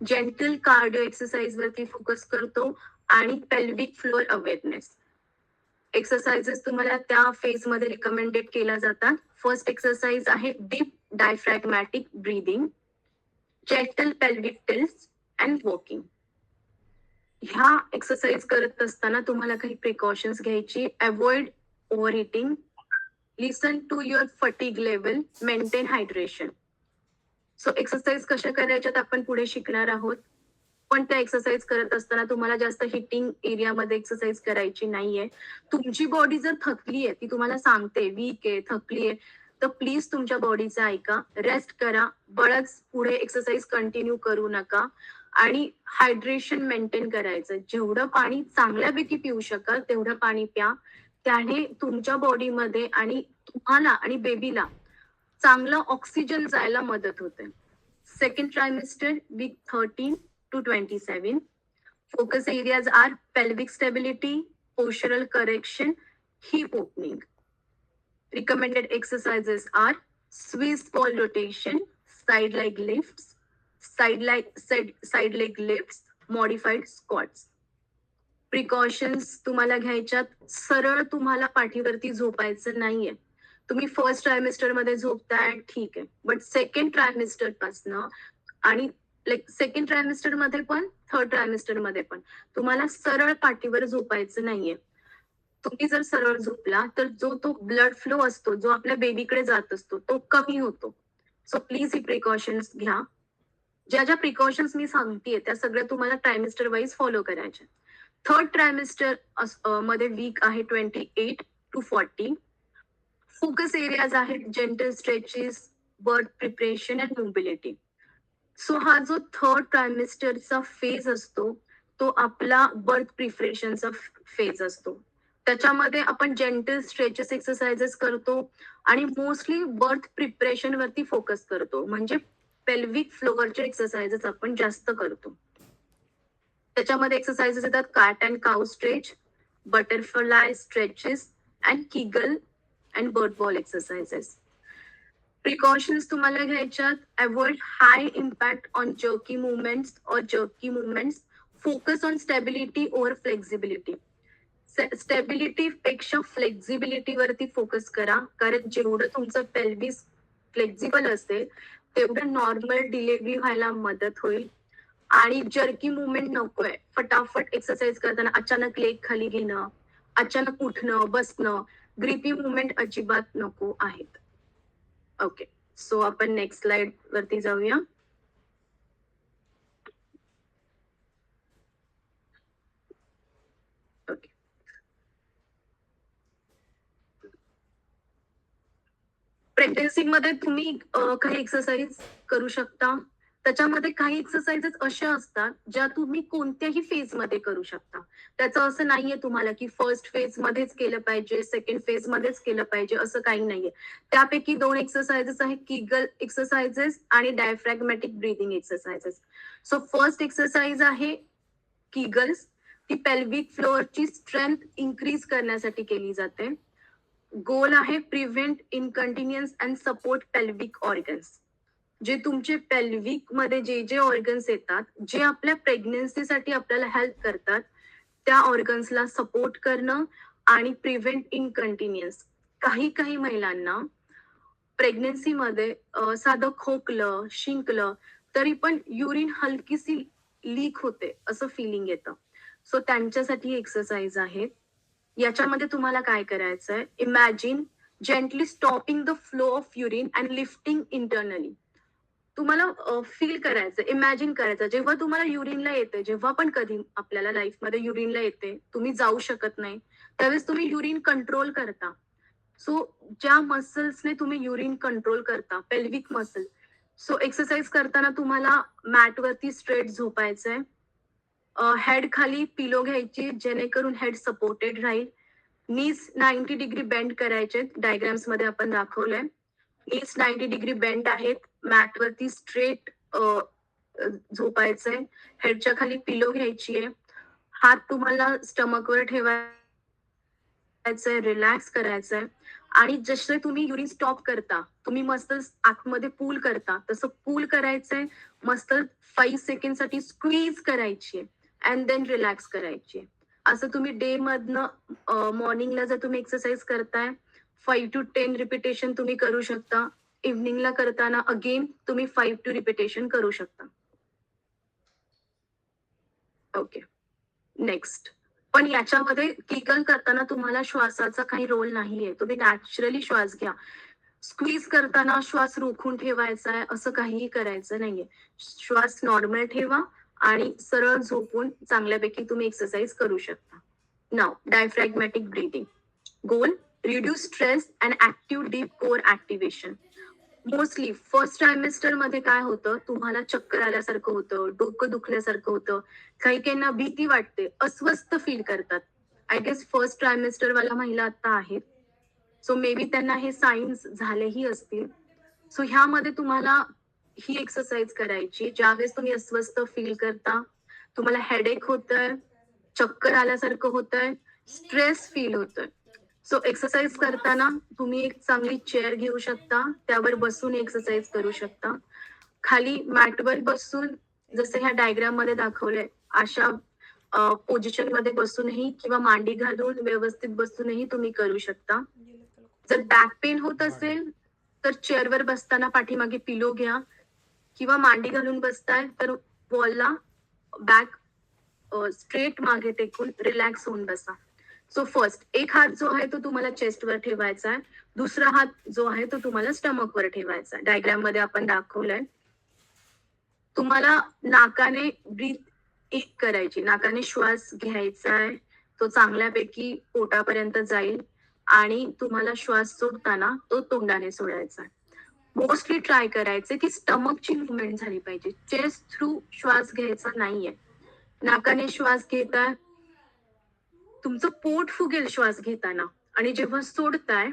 S1: जेंटल कार्डिओ एक्सरसाइज वरती फोकस करतो आणि पेल्विक फ्लोअर अवेअरनेस. एक्सरसाइजेस तुम्हाला त्या फेज मध्ये रिकमेंडेड केल्या जातात. फर्स्ट एक्सरसाइज आहे deep diaphragmatic breathing, gentle pelvic tilts and walking. ह्या एक्सरसाइज करत असताना तुम्हाला काही प्रिकॉशन्स घ्यायची. Avoid overheating, listen to your fatigue level, maintain hydration. So exercise कशा करायच्यात आपण पुढे शिकणार आहोत, पण त्या एक्सरसाइज करत असताना तुम्हाला जास्त हिटिंग एरियामध्ये एक्सरसाइज करायची नाहीये. तुमची बॉडी जर थकली आहे, ती तुम्हाला सांगते वीक आहे, थकली आहे, तर प्लीज तुमच्या बॉडीचं ऐका, रेस्ट करा. बळच पुढे एक्सरसाइज कंटिन्यू करू नका आणि हायड्रेशन मेंटेन करायचं. जेवढं पाणी चांगल्यापैकी पिऊ शकाल तेवढं पाणी प्या. त्याने तुमच्या बॉडीमध्ये आणि तुम्हाला आणि बेबीला चांगलं ऑक्सिजन जायला मदत होते. Second trimester week 13 to 27. Focus areas are pelvic stability, postural correction, hip opening. Recommended exercises are Swiss ball rotation, side leg lifts, side leg lifts, modified squats. Precautions तुम्हाला घ्यायच्यात. सरळ तुम्हाला पाठीवरती झोपायचं नाहीये. तुम्ही फर्स्ट ट्रायमिस्टर मध्ये झोपताय ठीक आहे, बट सेकंड ट्रायमिस्टर पासनं आणि सेकंड ट्रायमिस्टर मध्ये पण थर्ड ट्रायमिस्टर मध्ये पण तुम्हाला सरळ पाठीवर झोपायचं नाहीये. तुम्ही जर सरळ झोपला तर जो तो ब्लड फ्लो असतो, जो आपल्या बेबीकडे जात असतो, तो कमी होतो. सो प्लीज ही प्रिकॉशन्स घ्या. ज्या ज्या प्रिकॉशन्स मी सांगतेय त्या सगळ्या तुम्हाला ट्रायमिस्टर वाईज फॉलो करायच्या. थर्ड ट्रायमिस्टर मध्ये वीक आहे 28 to 40. फोकस एरियाज आहेत gentle stretches, birth preparation and mobility. So हा जो थर्ड ट्रायमिस्टरचा फेज असतो तो आपला बर्थ प्रिपरेशनचा फेज असतो. त्याच्यामध्ये आपण जेंटल स्ट्रेचेस एक्सरसाइजेस करतो आणि मोस्टली बर्थ प्रिपरेशन वरती फोकस करतो, म्हणजे पेल्विक फ्लोअरचे एक्सरसाइजेस आपण जास्त करतो. त्याच्यामध्ये एक्सरसाइजेस येतात cat and cow stretch, butterfly stretches and kegel and birth ball exercises. Precautions तुम्हाला घ्यायच्यात. Avoid high impact on jerky movements. Focus on stability over flexibility. Stability पेक्षा फ्लेक्झिबिलिटी वरती फोकस करा, कारण जेवढं तुमचं पेल्विस फ्लेक्झिबल असेल तेवढं नॉर्मल डिलिव्हरी व्हायला मदत होईल. आणि जर्की मुवमेंट नकोय. फटाफट एक्सरसाइज करताना अचानक लेग खाली घेणं, अचानक उठणं, बसणं, ग्रिपी मुवमेंट अजिबात नको आहेत. ओके, सो आपण नेक्स्ट स्लाइड वरती जाऊया. ओके, प्रेग्नन्सी मध्ये तुम्ही काही एक्सरसाइज करू शकता. त्याच्यामध्ये काही एक्सरसाइजेस अशा असतात ज्या तुम्ही कोणत्याही फेज मध्ये करू शकता. त्याचं असं नाहीये तुम्हाला की फर्स्ट फेज मध्येच केलं पाहिजे, सेकंड फेज मध्येच केलं पाहिजे, असं काही नाहीये. त्यापैकी 2 एक्सरसाइजेस आहेत, किगल एक्सरसाइजेस आणि diaphragmatic breathing exercises. So first exercise आहे किगल्स. ती पेल्विक फ्लोअरची स्ट्रेंथ इन्क्रीज करण्यासाठी केली जाते. गोल आहे prevent incontinence and support pelvic organs. जे तुमचे पेल्विक मध्ये जे ऑर्गन्स येतात, जे आपल्या प्रेग्नन्सीसाठी आपल्याला हेल्प करतात, त्या ऑर्गन्सला सपोर्ट करणं आणि प्रिव्हेंट इनकंटिन्युअन्स. काही महिलांना प्रेग्नन्सीमध्ये साधं खोकलं, शिंकलं तरी पण युरिन हलकीशी लीक होते असं फिलिंग येतं. सो त्यांच्यासाठी एक्सरसाइज आहेत. याच्यामध्ये तुम्हाला काय करायचंय, imagine gently stopping the flow of urine and lifting internally. तुम्हाला फील करायचं, इमॅजिन करायचं, जेव्हा तुम्हाला युरिनला येते, जेव्हा पण कधी आपल्याला लाईफमध्ये युरिनला येते, तुम्ही जाऊ शकत नाही, त्यावेळेस तुम्ही युरिन कंट्रोल करता. सो ज्या मसल्सने तुम्ही युरिन कंट्रोल करता, पेल्विक मसल. सो एक्सरसाइज करताना तुम्हाला मॅटवरती स्ट्रेट झोपायचंय. हेड खाली पिलो घ्यायची, जेणेकरून हेड सपोर्टेड राहील. नीज 90 डिग्री बेंड करायचे, डायग्राम्स मध्ये आपण दाखवलंय. नीज 90 डिग्री बेंड आहेत. मॅटवरती स्ट्रेट झोपायचंय. हेडच्या खाली पिलो घ्यायची आहे. हात तुम्हाला स्टमकवर ठेवायचंय, रिलॅक्स करायचंय. आणि जसे तुम्ही युरिन स्टॉप करता, तुम्ही मसल्स आतमध्ये पूल करता, तसं पूल करायचंय. मसल 5 सेकंड साठी स्क्वीज करायची अँड देन रिलॅक्स करायची. असं तुम्ही डे मधनं मॉर्निंगला जर तुम्ही एक्सरसाइज करताय, 5 to 10 रिपिटेशन तुम्ही करू शकता. इव्हनिंगला करताना अगेन तुम्ही 5 to रिपिटेशन करू शकता. Okay, next. पण याच्यामध्ये किगल करताना तुम्हाला श्वासाचा काही रोल नाहीये. तुम्ही नॅचरली श्वास घ्या. स्क्वीज करताना श्वास रोखून ठेवायचा आहे असं काहीही करायचं नाहीये. श्वास नॉर्मल ठेवा आणि सरळ झोपून चांगल्यापैकी तुम्ही एक्सरसाइज करू शकता. नाव diaphragmatic breathing. Goal reduce stress and active deep core activation. Mostly first trimester मध्ये काय होतं, तुम्हाला चक्कर आल्यासारखं होतं, डोकं दुखल्यासारखं होतं, काहींना भीती वाटते, अस्वस्थ फील करतात. आय गेस फर्स्ट ट्रायमेस्टर वाला महिला आता आहेत, सो मे बी त्यांना हे साईन्स झालेही असतील. सो ह्यामध्ये तुम्हाला ही एक्सरसाइज करायची. ज्यावेळेस तुम्ही अस्वस्थ फील करता, तुम्हाला हेडेक होतंय, चक्कर आल्यासारखं होतंय, स्ट्रेस फील होतोय, सो एक्सरसाइज करताना तुम्ही एक चांगली चेअर घेऊ शकता, त्यावर बसून एक्सरसाइज करू शकता. खाली मॅटवर बसून, जसे ह्या डायग्राम मध्ये दाखवलंय, अशा पोझिशन मध्ये बसूनही किंवा मांडी घालून व्यवस्थित बसूनही तुम्ही करू शकता. जर बॅक पेन होत असेल तर चेअरवर बसताना पाठीमागे पिलो घ्या, किंवा मांडी घालून बसताय तर वॉलला बॅक स्ट्रेट मागे टेकून रिलॅक्स होऊन बसा. सो फर्स्ट एक हात जो आहे तो तुम्हाला चेस्टवर ठेवायचा आहे, दुसरा हात जो आहे तो तुम्हाला स्टमकवर ठेवायचा आहे. डायग्राम मध्ये आपण दाखवलंय. तुम्हाला नाकाने ब्रीथ इन करायची, नाकाने श्वास घ्यायचा आहे, तो चांगल्यापैकी पोटापर्यंत जाईल आणि तुम्हाला श्वास सोडताना तो तोंडाने सोडायचा आहे. मोस्टली ट्राय करायचे की स्टमकची मुवमेंट झाली पाहिजे, चेस्ट थ्रू श्वास घ्यायचा नाहीये. नाकाने श्वास घेताय, तुमचं पोट फुगेल श्वास घेताना, आणि जेव्हा सोडताय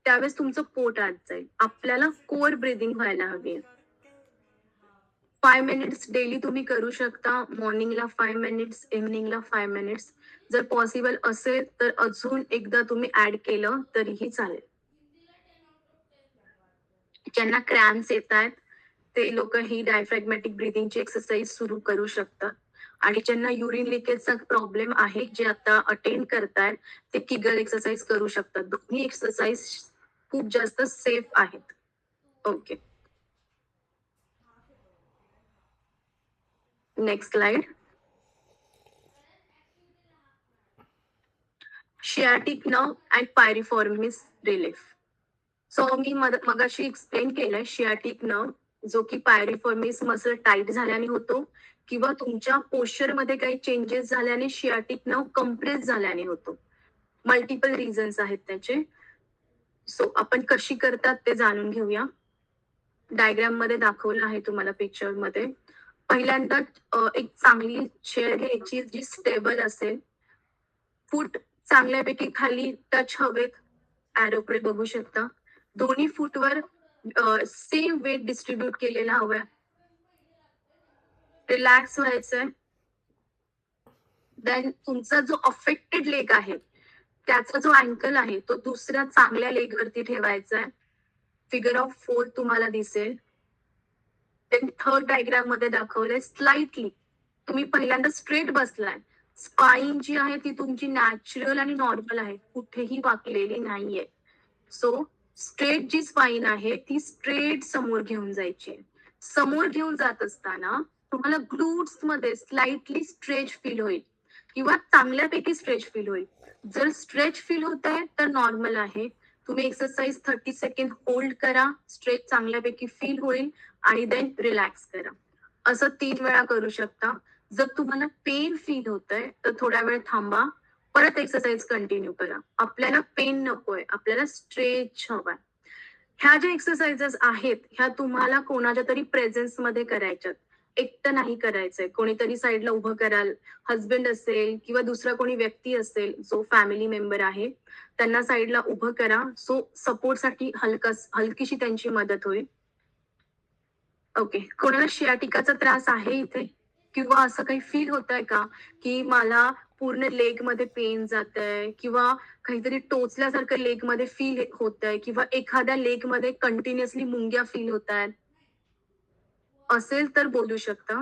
S1: त्यावेळेस तुमचं पोट आत जाईल. आपल्याला कोर ब्रीदिंग व्हायला हवी. 5 मिनिट्स डेली तुम्ही करू शकता. मॉर्निंगला 5 मिनिट्स, इव्हनिंगला 5 मिनिट्स. जर पॉसिबल असेल तर अजून एकदा तुम्ही ऍड केलं तरीही चालेल. ज्यांना क्रॅम्प्स येत आहेत ते लोक ही डायफ्रॅग्मॅटिक ब्रीदिंगची एक्सरसाइज सुरू करू शकतात. आणि ज्यांना युरिन लिकेजचा प्रॉब्लेम आहे, जे आता अटेंड करतायत, ते किगल एक्सरसाइज करू शकतात. दोन्ही एक्सरसाइज खूप जास्त सेफ आहेत. Okay, next slide. Sciatic nerve and piriformis relief. So मी मगाशी एक्सप्लेन केलंय शियाटिक नर्व, जो की पायरिफॉर्मिस मसल टाईट झाल्याने होतो, किंवा तुमच्या पोश्चर मध्ये काही चेंजेस झाल्याने शियाटिक नर्व कम्प्रेस झाल्याने होतो. मल्टिपल रिझन्स आहेत त्याचे. सो आपण कशी करतात ते जाणून घेऊया. डायग्राम मध्ये दाखवलं आहे तुम्हाला पिक्चर मध्ये. पहिल्यांदा एक चांगली चेअर घ्यायची जी स्टेबल असेल. फूट चांगल्यापैकी खाली टच हवेत. ऍरोकडे बघू शकता. दोन्ही फूटवर सेम वेट डिस्ट्रीब्यूट केलेला हवाय. रिलॅक्स व्हायचंय. देन तुमचा जो अफेक्टेड लेग आहे त्याचा जो अँकल आहे तो दुसऱ्या चांगल्या लेग वरती ठेवायचा आहे. फिगर ऑफ 4 तुम्हाला दिसेल. देन थर्ड डायग्राम मध्ये दाखवलंय स्लाइटली तुम्ही पहिल्यांदा स्ट्रेट बसलाय. स्पाइन जी आहे ती तुमची नॅचरल आणि नॉर्मल आहे, कुठेही वाकलेली नाहीये. सो स्ट्रेट जी स्पाइन आहे ती स्ट्रेट समोर घेऊन जायची. समोर घेऊन जात असताना तुम्हाला ग्लूट्स मध्ये स्लाइटली स्ट्रेच फील होईल, किंवा चांगल्यापैकी स्ट्रेच फील होईल. जर स्ट्रेच फील होत आहे तर नॉर्मल आहे. तुम्ही एक्सरसाइज 30 सेकंड होल्ड करा, स्ट्रेच चांगल्यापैकी फील होईल, आणि देन रिलॅक्स करा. असं 3 वेळा करू शकता. जर तुम्हाला पेन फील होतंय तर थोडा वेळ थांबा, परत एक्सरसाइज कंटिन्यू करा. आपल्याला पेन नकोय, आपल्याला स्ट्रेच हवाय. ह्या ज्या एक्सरसाइजेस आहेत ह्या तुम्हाला कोणाच्या तरी प्रेझेन्स मध्ये करायच्यात. एकटं नाही करायचंय. कोणीतरी साईडला उभं कराल, हजबंड असेल किंवा दुसरा कोणी व्यक्ती असेल जो फॅमिली मेंबर आहे, त्यांना साईडला उभं करा. सो सपोर्टसाठी हलकीशी त्यांची मदत होईल. ओके, कोणाला शियाटिकाचा त्रास आहे इथे, किंवा असं काही फील होत आहे का की मला पूर्ण लेग मध्ये पेन जात आहे, किंवा काहीतरी टोचल्यासारखं लेग मध्ये फील होत आहे, किंवा एखाद्या लेग मध्ये कंटिन्युअसली मुंग्या फील होत आहेत, असेल तर बोलू शकता.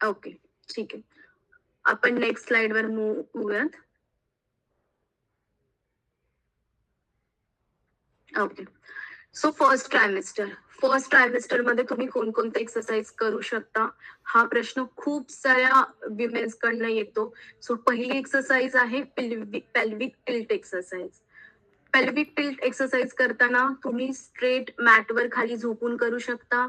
S1: ओके, ठीक आहे. आपण नेक्स्ट स्लाइड वर मूव्ह होऊयात. ओके, सो फर्स्ट ट्रायमेस्टर मध्ये तुम्ही कोणकोणते एक्सरसाइज करू शकता, हा प्रश्न खूप साऱ्या विमेन्स कडनं येतो. सो पहिली एक्सरसाइज आहे pelvic tilt exercise. Pelvic tilt exercise करताना तुम्ही स्ट्रेट मॅटवर खाली झोपून करू शकता.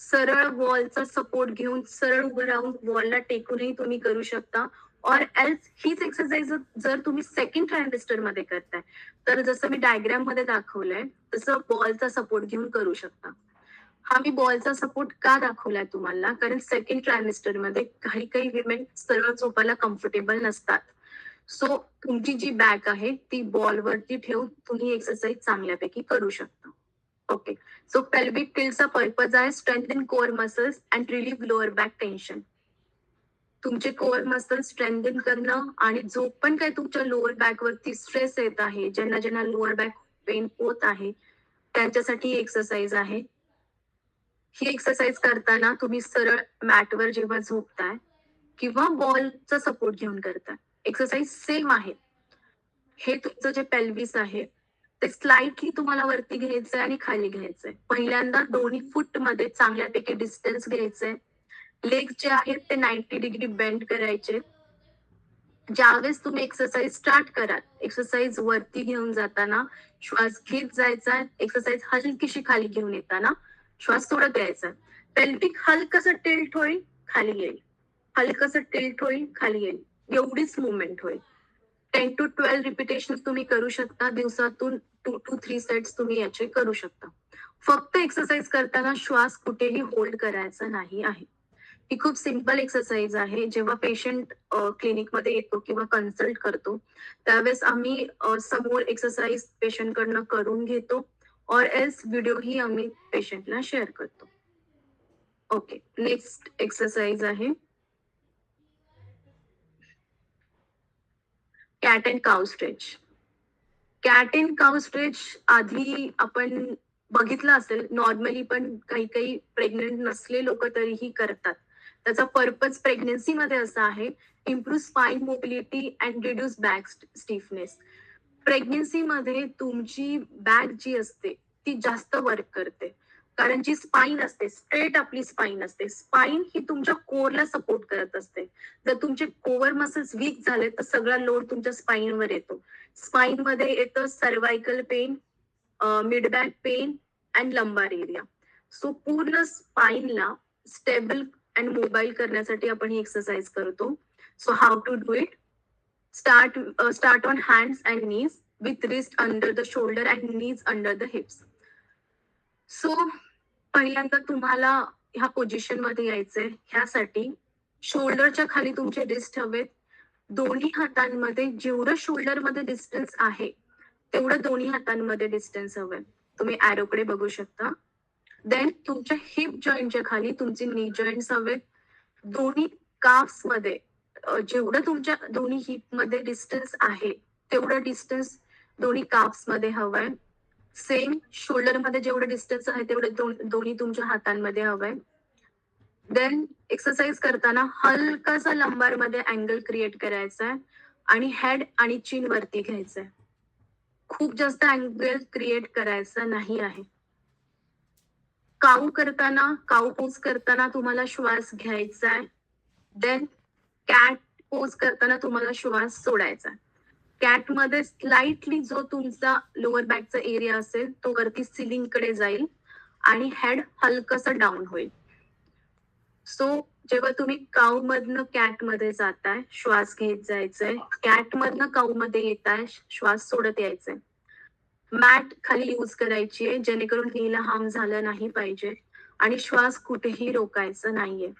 S1: सरळ वॉलचा सपोर्ट घेऊन सरळ उभं राहून वॉलला टेकूनही तुम्ही करू शकता. और एल्स हीच एक्सरसाइज जर तुम्ही सेकंड ट्रायमेस्टर मध्ये करताय तर जसं मी डायग्राम मध्ये दाखवलंय तसं बॉलचा सपोर्ट घेऊन करू शकता. हा मी बॉलचा सपोर्ट का दाखवलाय तुम्हाला, कारण सेकंड ट्रायमेस्टर मध्ये काही काही विमेन सरळ झोपायला कम्फर्टेबल नसतात. सो तुमची जी बॅक आहे ती बॉल वरती ठेवून तुम्ही एक्सरसाइज चांगल्यापैकी करू शकता. ओके, सो पेल्विक टिल्टचा पर्पज आहे strengthen core muscles and relieve lower back tension. तुमचे कोअर मसल स्ट्रेंथन करणं, आणि जो पण काही तुमच्या लोअर बॅक वरती स्ट्रेस येत आहे, ज्यांना ज्यांना लोअर बॅक पेन होत आहे त्यांच्यासाठी एक्सरसाइज आहे. ही एक्सरसाइज करताना तुम्ही सरळ मॅटवर जेव्हा झोपताय किंवा बॉलचा सपोर्ट घेऊन करताय, एक्सरसाइज सेम आहे. हे तुमचं जे पेल्विस आहे ते स्लाइटली तुम्हाला वरती घ्यायचंय आणि खाली घ्यायचंय. पहिल्यांदा दोन्ही फूट मध्ये चांगल्यापैकी डिस्टन्स घ्यायचंय. लेग जे आहेत ते 90 डिग्री बेंड करायचे. ज्यावेळेस तुम्ही एक्सरसाइज स्टार्ट कराल, एक्सरसाइज वरती घेऊन जाताना श्वास घेत जायचा, एक्सरसाइज हलकीशी खाली घेऊन येताना श्वास सोडत यायचा. पेल्विक हलकसं टिल्ट होईल, खाली येईल, हलकसं टिल्ट होईल, खाली येईल, एवढीच मुवमेंट होईल. 10 to 12 रिपिटेशन तुम्ही करू शकता. दिवसातून 2 to 3 सेट्स तुम्ही याचे करू शकता. फक्त एक्सरसाइज करताना श्वास कुठेही होल्ड करायचा नाही आहे. ही खूप सिंपल एक्सरसाइज आहे. जेव्हा पेशंट क्लिनिकमध्ये येतो किंवा कन्सल्ट करतो, त्यावेळेस आम्ही समोर एक्सरसाइज पेशंटकडनं करून घेतो और एल्स व्हिडिओही आम्ही पेशंटला शेअर करतो. ओके, नेक्स्ट एक्सरसाइज आहे cat and cow stretch. Cat and cow stretch आधी आपण बघितलं असेल नॉर्मली, पण काही काही प्रेग्नेंट नसले लोक तरीही करतात. त्याचा पर्पज प्रेग्नन्सी मध्ये असा आहे, improve spine mobility and reduce back stiffness. Pregnancy मध्ये तुमची बॅक जी असते ती जास्त वर्क करते, कारण जी स्पाइन असते स्ट्रेट आपली स्पाइन असते. स्पाइन ही तुमच्या कोरला सपोर्ट करत असते. जर तुमचे कोवर मसल्स वीक झाले तर सगळा लोड तुमच्या स्पाइनवर येतो. स्पाइन मध्ये येतं cervical pain, mid back pain and lumbar area. So पूर्ण स्पाइनला स्टेबल अँड मोबाईल करण्यासाठी आपण ही एक्सरसाइज करतो. So how to do it? Start on hands and knees with wrist under the shoulder and knees under the hips. So पहिल्यांदा तुम्हाला ह्या पोझिशन मध्ये यायचंय. ह्यासाठी शोल्डरच्या खाली तुमचे रिस्ट हवेत. दोन्ही हातांमध्ये जेवढं शोल्डर मध्ये डिस्टन्स आहे तेवढं दोन्ही हातांमध्ये डिस्टन्स हवंय. तुम्ही ॲरोकडे बघू शकता. देन तुमच्या हिप जॉईंटच्या खाली तुमचे नी जॉईंट्स हवेत. दोन्ही काफ्स मध्ये जेवढं तुमच्या दोन्ही हिप मध्ये डिस्टन्स आहे तेवढं डिस्टन्स दोन्ही काफ्स मध्ये हवंय. सेम शोल्डर मध्ये जेवढं डिस्टन्स आहे तेवढं दोन्ही तुमच्या हातांमध्ये हवंय. देन एक्सरसाइज करताना हलकासा लंबार मध्ये अँगल क्रिएट करायचा आहे आणि हेड आणि चिन वरती घ्यायचंय. खूप जास्त अँगल क्रिएट करायचा नाही आहे. काऊ करताना, काऊ पोज करताना तुम्हाला श्वास घ्यायचा आहे. देन कॅट पोज करताना तुम्हाला श्वास सोडायचा. कॅट मध्ये स्लाइटली जो तुमचा लोअर बॅकचा एरिया असेल तो वरती सिलिंग कडे जाईल आणि हेड हलकसं डाऊन होईल. सो जेव्हा तुम्ही काऊ मधनं कॅट मध्ये जाताय श्वास घेत जायचंय, कॅट मधनं काऊ मध्ये येताय श्वास सोडत यायचंय. मॅट खाली यूज करायची आहे जेणेकरून हिला हार्म झालं नाही पाहिजे आणि श्वास कुठेही रोकायचा नाहीये.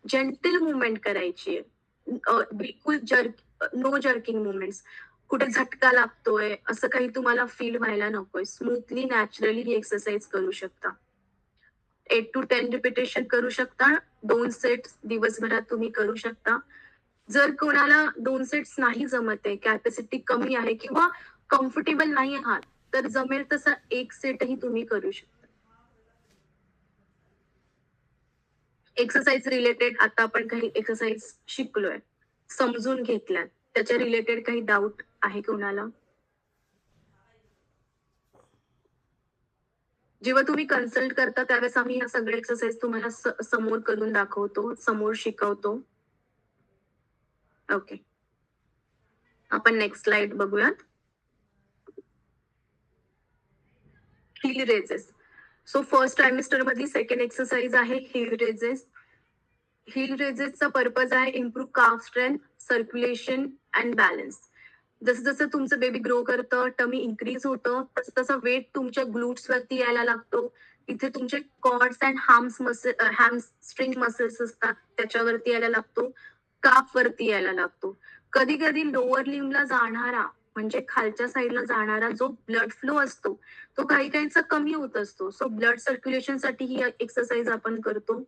S1: जेंटल मुवमेंट करायची आहे. बिलकुल नो जर्किंग मुवमेंट्स. कुठे झटका लागतोय असं काही तुम्हाला फील व्हायला नकोय. स्मूथली नॅचरली ही एक्सरसाइज करू शकता. 8 to 10 रिपिटेशन करू शकता. 2 सेट्स दिवसभरात तुम्ही करू शकता. जर कोणाला 2 सेट्स नाही जमत आहे, कॅपॅसिटी कमी आहे किंवा कम्फर्टेबल नाही आहात, तर जमेल तसा 1 सेटही तुम्ही करू शकता. एक्सरसाइज रिलेटेड आता आपण काही एक्सरसाइज शिकलोय, समजून घेतल्यात. त्याच्या रिलेटेड काही डाऊट आहे कोणाला? जेव्हा तुम्ही कन्सल्ट करता त्यावेळेस आम्ही या सगळ्या एक्सरसाइज तुम्हाला समोर करून दाखवतो, समोर शिकवतो. ओके, आपण नेक्स्ट स्लाइड बघूयात. Hill raises. सो फर्स्ट ट्रायमिस्टर मधली सेकंड एक्सरसाइज आहे हिल रेजेस. हिल रेजेसचा पर्पज आहे improve calf strength, circulation and balance. जसं जसं तुमचं बेबी ग्रो करतं, टमी इन्क्रीज होतं, तसं तसं वेट तुमच्या ग्लूट्स वरती यायला लागतो. इथे तुमचे कॉर्ड्स अँड हॅमस्ट्रिंग मसल्स असतात त्याच्यावरती यायला लागतो, काफ वरती यायला लागतो. कधी कधी लोअर लिम्बला जाणारा म्हणजे खालच्या साईडला जाणारा जो ब्लड फ्लो असतो तो काही काहींचा कमी होत असतो. सो ब्लड सर्क्युलेशन साठी ही एक्सरसाइज आपण करतो.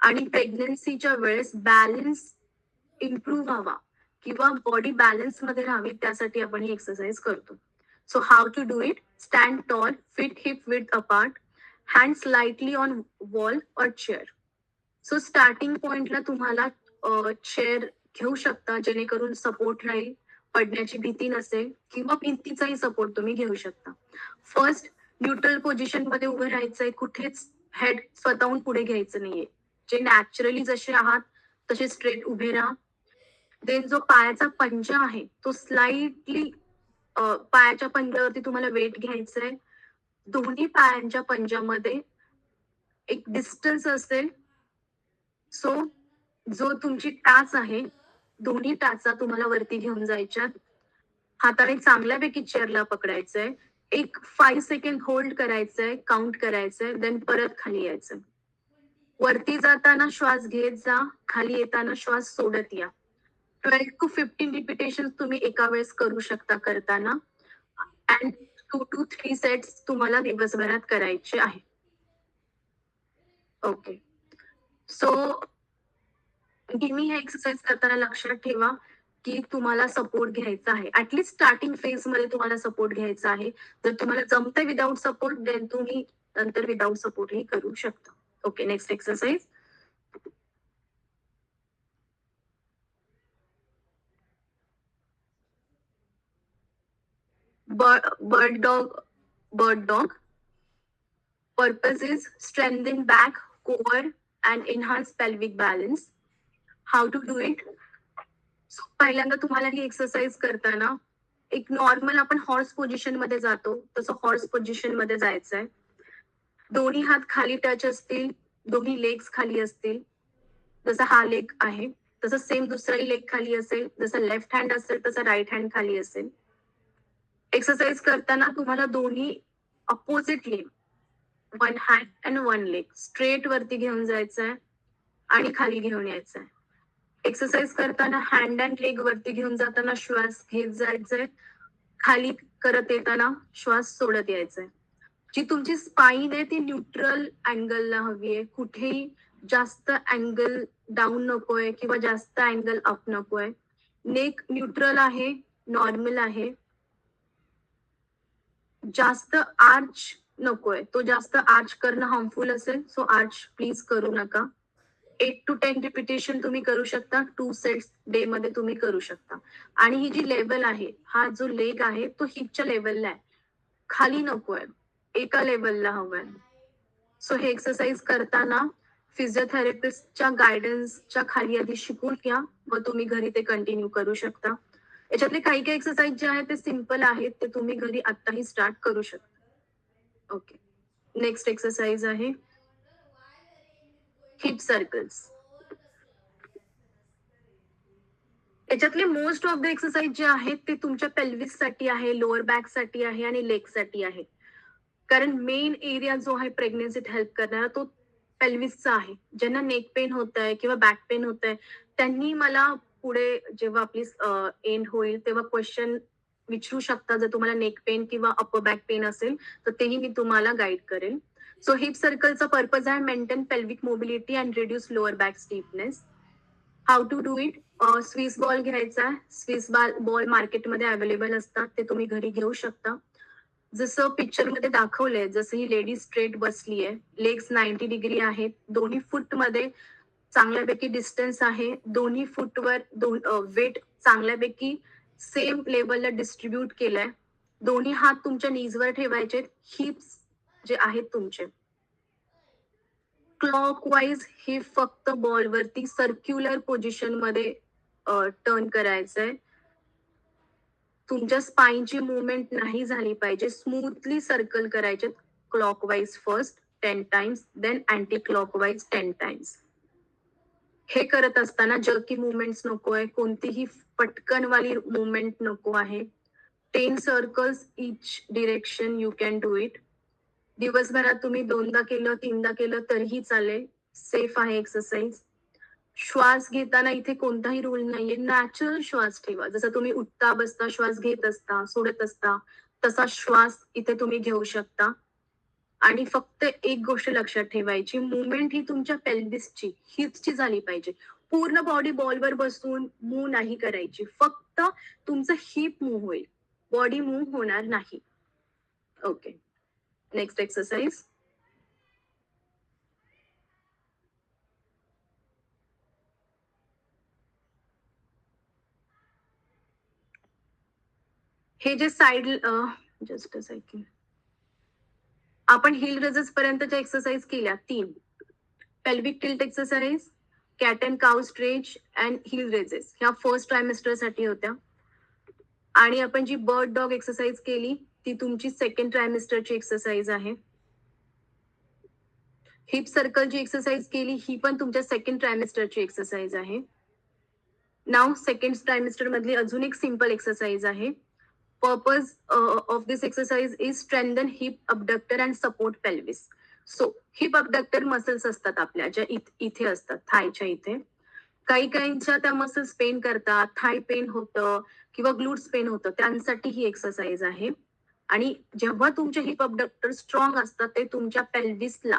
S1: आणि प्रेग्नन्सीच्या वेळेस बॅलन्स इम्प्रूव्ह व्हावा किंवा बॉडी बॅलन्स मध्ये राहावी त्यासाठी आपण ही एक्सरसाइज करतो. So how to do it? Stand tall, feet hip width apart, hand slightly on wall और चेअर. सो स्टार्टिंग पॉइंटला तुम्हाला चेअर घेऊ शकता जेणेकरून सपोर्ट राहील, पडण्याची भीती नसेल, किंवा भिंतीचाही सपोर्ट तुम्ही घेऊ शकता. फर्स्ट न्यूट्रल पोझिशन मध्ये उभं राहायचंय. कुठेच हेड स्वतःहून पुढे घ्यायचं नाहीये. जे नॅचरली जसे आहात तसे स्ट्रेट उभे राहा. देन जो पायाचा पंजा आहे तो स्लाइटली पायाच्या पंजावरती तुम्हाला वेट घ्यायचंय. दोन्ही पायांच्या पंजामध्ये एक डिस्टन्स असेल. सो जो तुमची टाच आहे दोन्ही टाचा तुम्हाला वरती घेऊन जायच्यात. हाताने चांगल्यापैकी चेअरला पकडायचंय. एक 5 सेकंड होल्ड करायचंय, काउंट करायचंय, देन परत खाली यायचं. वरती जाताना श्वास घेत जा, खाली येताना श्वास सोडत या. 12 to 15 रिपिटेशन तुम्ही एका वेळेस करू शकता करताना. अँड 2 to 3 सेट्स तुम्हाला दिवसभरात करायचे आहे. ओके. सो तुम्ही हे एक्सरसाइज करताना लक्षात ठेवा की तुम्हाला सपोर्ट घ्यायचा आहे. ऍटलीस्ट स्टार्टिंग फेज मध्ये तुम्हाला सपोर्ट घ्यायचा आहे. जर तुम्हाला जमतंय विदाउट सपोर्ट, देन तुम्ही नंतर विदाउट सपोर्ट ही करू शकता. Okay, next exercise. bird dog. Purpose is strengthen back, core and enhance pelvic balance. How to do it? So, पहिल्यांदा तुम्हाला ही एक्सरसाइज करताना एक नॉर्मल आपण हॉर्स पोझिशन मध्ये जातो तसं हॉर्स पोझिशन मध्ये जायचंय. दोन्ही हात खाली टच असतील, दोन्ही लेग्स खाली असतील. जसा हा लेग आहे तसं सेम दुसराही लेग खाली असेल. जसं लेफ्ट हँड असेल तसं राईट हँड खाली असेल. एक्सरसाइज करताना तुम्हाला दोन्ही oppositely 1 hand and 1 leg straight वरती घेऊन जायचंय आणि खाली घेऊन यायचंय. एक्सरसाइज करताना हँड अँड लेग वरती घेऊन जाताना श्वास घेत जायचंय, खाली करत येताना श्वास सोडत यायचंय. जी तुमची स्पाईन आहे ती न्यूट्रल अँगलला हवी आहे. कुठेही जास्त अँगल डाऊन नकोय किंवा जास्त अँगल अप नकोय. नेक न्यूट्रल आहे, नॉर्मल आहे. जास्त आर्च नकोय, तो जास्त आर्च करणं हार्मफुल असेल. सो आर्च प्लीज करू नका. 8 to 10 रिपिटेशन तुम्ही करू शकता. 2 सेट्स डे मध्ये तुम्ही करू शकता. आणि ही जी लेवल आहे, हा जो लेग आहे तो हिपच्या लेवलला आहे, खाली नकोय, एका लेवलला हवाय. सो हे एक्सरसाइज करताना फिजिओथेरपिस्टच्या गायडन्सच्या खाली आधी शिकून घ्या, मग तुम्ही घरी ते कंटिन्यू करू शकता. याच्यातले काही काही एक्सरसाइज जे आहेत ते सिम्पल आहेत, ते तुम्ही घरी आताही स्टार्ट करू शकता. ओके, नेक्स्ट एक्सरसाइज आहे हिप सर्कल्स. याच्यातले मोस्ट ऑफ द एक्सरसाइज जे आहेत ते तुमच्या पेल्विस साठी आहे, लोअर बॅक साठी आहे आणि लेग साठी आहे. कारण मेन एरिया जो आहे प्रेग्नन्सीत हेल्प करणारा तो पेल्विसचा आहे. ज्यांना नेक पेन होत आहे किंवा बॅक पेन होत आहे त्यांनी मला पुढे जेव्हा आपली एंड होईल तेव्हा क्वेश्चन विचारू शकता. जर तुम्हाला नेक पेन किंवा अपर बॅक पेन असेल तर तेही मी तुम्हाला गाईड करेन. सो हिप सर्कलचा पर्पज आहे maintain pelvic mobility and reduce lower back stiffness. How to do it? Swiss ball घ्यायचा. स्विस बॉल मार्केटमध्ये अवेलेबल असतात, ते तुम्ही घरी घेऊ शकता. जसं पिक्चर मध्ये दाखवलंय, जसं ही लेडी स्ट्रेट बसली आहे, लेग्स 90 डिग्री आहेत, दोन्ही फूट मध्ये चांगल्यापैकी डिस्टन्स आहे, दोन्ही फूटवर वेट चांगल्यापैकी सेम लेवलला डिस्ट्रीब्यूट केलंय. दोन्ही हात तुमच्या नीजवर ठेवायचे. हिप्स जे आहेत तुमचे क्लॉकवाईज हे फक्त बॉलवरती सर्क्युलर पोझिशन मध्ये टर्न करायचंय. तुमच्या स्पाईनची मुवमेंट नाही झाली पाहिजे. स्मूथली सर्कल करायचे. Clockwise first 10 times, then anti clockwise 10 times. हे करत असताना जर्की मुवमेंट्स नको आहे, कोणतीही पटकनवाली मुवमेंट नको आहे. 10 circles each direction you can do it. दिवसभरात तुम्ही 2दा केलं 3दा केलं तरीही चालेल. सेफ आहे एक्सरसाइज. श्वास घेताना इथे कोणताही रूल नाहीये. नॅचरल श्वास ठेवा. जसं तुम्ही उठता बसता श्वास घेत असता, सोडत असता, तसा श्वास इथे तुम्ही घेऊ शकता. आणि फक्त एक गोष्ट लक्षात ठेवायची, मुवमेंट ही तुमच्या पेल्विसची, हिप्सची झाली पाहिजे. पूर्ण बॉडी बॉलवर बसून मूव्ह नाही करायची. फक्त तुमचं हिप मूव्ह होईल, बॉडी मूव्ह होणार नाही. Okay, next exercise. हे जे साइड जस्ट अ सेकंड, आपण हिल रेजेस पर्यंतच्या एक्सरसाइज केल्या 3. Pelvic tilt exercise, cat and cow stretch and hill raises ह्या फर्स्ट ट्रायमेस्टर साठी होत्या. आणि आपण जी बर्ड डॉग एक्सरसाइज केली ती तुमची सेकंड ट्रायमेस्टरची एक्सरसाइज आहे. हिप सर्कलची एक्सरसाइज केली ही पण तुमच्या सेकंड ट्रायमेस्टरची एक्सरसाइज आहे. नाव सेकंड ट्रायमेस्टर मधली अजून एक सिंपल एक्सरसाइज आहे. Purpose of this exercise is strengthen hip abductor and support pelvis. So hip abductor muscles असतात आपल्या ज्या इथे असतात थायच्या इथे. काही काहींच्या त्या मसल्स पेन करतात, थाय पेन होतं किंवा ग्लूट्स पेन होतं, त्यांसाठी ही एक्सरसाइज आहे. आणि जेव्हा तुमचे हिप अबडक्टर स्ट्रॉंग असतात ते तुमच्या पेल्विसला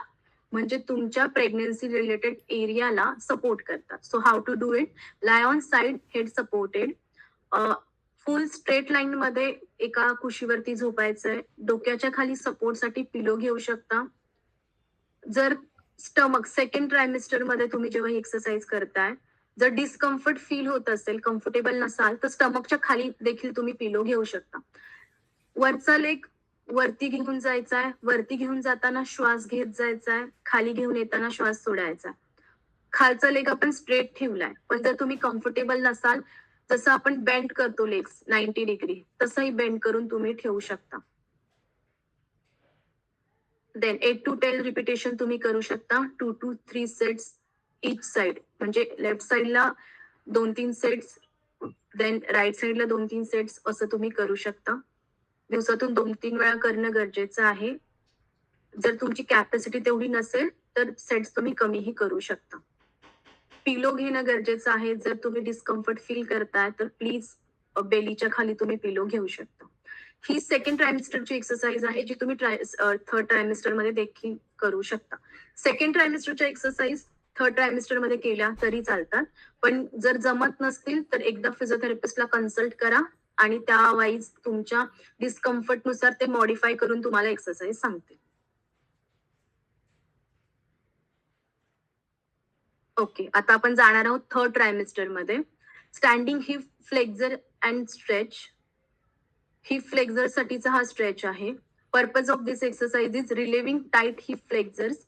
S1: म्हणजे तुमच्या प्रेग्नन्सी रिलेटेड एरियाला सपोर्ट करतात. So how to do it? Lie on side, head supported, full straight line मध्ये एका कुशीवरती झोपायचंय. डोक्याच्या खाली सपोर्टसाठी पिलो घेऊ शकता. जर स्टमक सेकंड ट्रायमिस्टर मध्ये तुम्ही जेव्हा ही एक्सरसाइज करताय, जर डिस्कम्फर्ट फील होत असेल, कम्फर्टेबल नसाल, तर स्टमकच्या खाली देखील तुम्ही पिलो घेऊ शकता. वरचा लेग वरती घेऊन जायचा आहे. वरती घेऊन जाताना श्वास घेत जायचा आहे. खाली घेऊन येताना श्वास सोडायचा. खालचा लेग आपण स्ट्रेट ठेवलाय, पण जर तुम्ही कम्फर्टेबल नसाल, जसं आपण बेंड करतो लेग्स 90 डिग्री, तसंही बेंड करून तुम्ही ठेवू शकता. देन 8 to 10 रिपिटेशन तुम्ही करू शकता. 2 to 3 सेट्स इच साइड, म्हणजे लेफ्ट साइडला 2-3 सेट्स, देन राईट साइडला 2-3 सेट्स, असं तुम्ही करू शकता. दिवसातून 2-3 वेळा करणं गरजेचं आहे. जर तुमची कॅपॅसिटी तेवढी नसेल तर सेट्स तुम्ही कमीही करू शकता. पिलो घेणं गरजेचं आहे. जर तुम्ही डिस्कम्फर्ट फील करताय तर प्लीज बेलीच्या खाली तुम्ही पिलो घेऊ शकता. ही सेकंड ट्रायमिस्टरची एक्सरसाइज आहे जी तुम्ही थर्ड ट्रायमिस्टर मध्ये देखील करू शकता. सेकंड ट्रायमिस्टरच्या एक्सरसाइज थर्ड ट्रायमिस्टर मध्ये केल्या तरी चालतात, पण जर जमत नसतील तर एकदा फिजिओथेरपिस्टला कन्सल्ट करा आणि त्या वाईज तुमच्या डिस्कम्फर्ट नुसार ते मॉडिफाय करून तुम्हाला एक्सरसाइज सांगते. ओके, आता आपण जाणार आहोत थर्ड ट्रायमिस्टर मध्ये. Standing hip flexor and stretch. Hip flexor साठीचा हा स्ट्रेच आहे. Purpose of this exercise is relieving tight hip flexors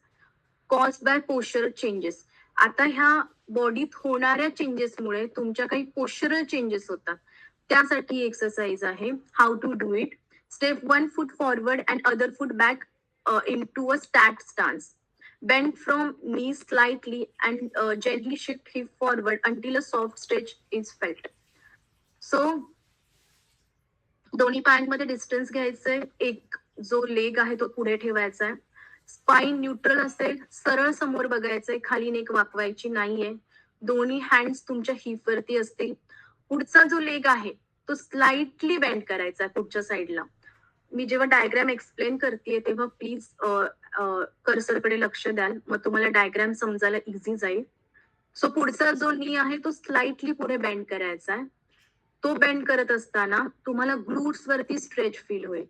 S1: caused by postural changes. आता ह्या बॉडीत होणाऱ्या चेंजेसमुळे तुमच्या काही पोस्चरल चेंजेस होतात, त्यासाठी एक्सरसाइज आहे. How to do it? Step 1, foot forward and other foot back into a stacked stance. Bend from knees slightly and gently shift hip forward until a soft stretch is felt. So दोन्ही पायांमध्ये डिस्टन्स घ्यायचंय. एक जो लेग आहे तो पुढे ठेवायचा आहे. स्पाइन न्यूट्रल असेल, सरळ समोर बघायचंय, खाली नेक वाकवायची नाहीये. दोन्ही हँड्स तुमच्या हिप वरती असतील. पुढचा जो लेग आहे तो स्लाइटली बेंड करायचा आहे पुढच्या साईडला. मी जेव्हा डायग्राम एक्सप्लेन करते तेव्हा प्लीज कर्सरकडे लक्ष द्याल, मग तुम्हाला डायग्राम समजायला इझी जाईल. सो पुढचा जो नी आहे तो स्लाइटली पुढे बेंड करायचा आहे. तो बेंड करत असताना तुम्हाला ग्लूट्स वरती स्ट्रेच फील होईल.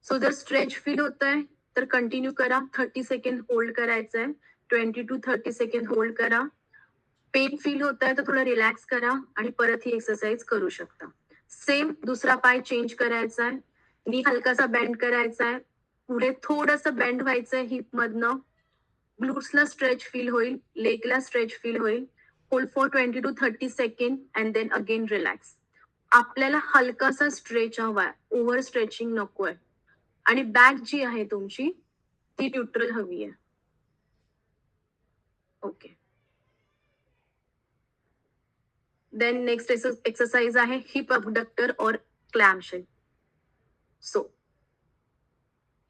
S1: सो जर स्ट्रेच फील होत आहे तर कंटिन्यू करा. 30 सेकंड होल्ड करायचं आहे. 20 to 30 सेकंड होल्ड करा. पेन फील होत आहे तर थोडं रिलॅक्स करा आणि परत ही एक्सरसाइज करू शकता. सेम दुसरा पाय चेंज करायचा आहे. नी हलकासा बेंड करायचा आहे. पुढे थोडस बेंड व्हायचंय हिप मधनं. ग्लूट्सला स्ट्रेच फील होईल, लेगला स्ट्रेच फील होईल. Hold for 20 to 30 second and then again relax. आपल्याला हलकासा स्ट्रेच हवाय, ओव्हर स्ट्रेचिंग नकोय. आणि बॅक जी आहे तुमची ती न्यूट्रल हवी आहे. ओके. देन नेक्स्ट एक्सरसाइज आहे हिप अबडक्टर और क्लॅमशेल. सो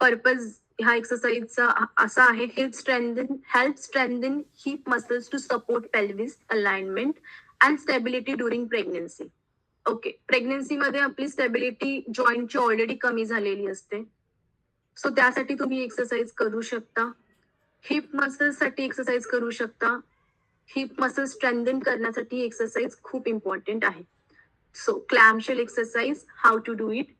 S1: पर्पज ह्या एक्सरसाइजचा असा आहे, help strengthen hip muscles to support pelvis alignment and stability during pregnancy. Okay, pregnancy मध्ये आपली स्टेबिलिटी जॉईंटची ऑलरेडी कमी झालेली असते. सो त्यासाठी तुम्ही एक्सरसाइज करू शकता. हिप मसल्स साठी एक्सरसाइज करू शकता. हिप मसल स्ट्रेंथन करण्यासाठी एक्सरसाइज खूप इम्पॉर्टंट आहे. So clamshell exercise, how to do it?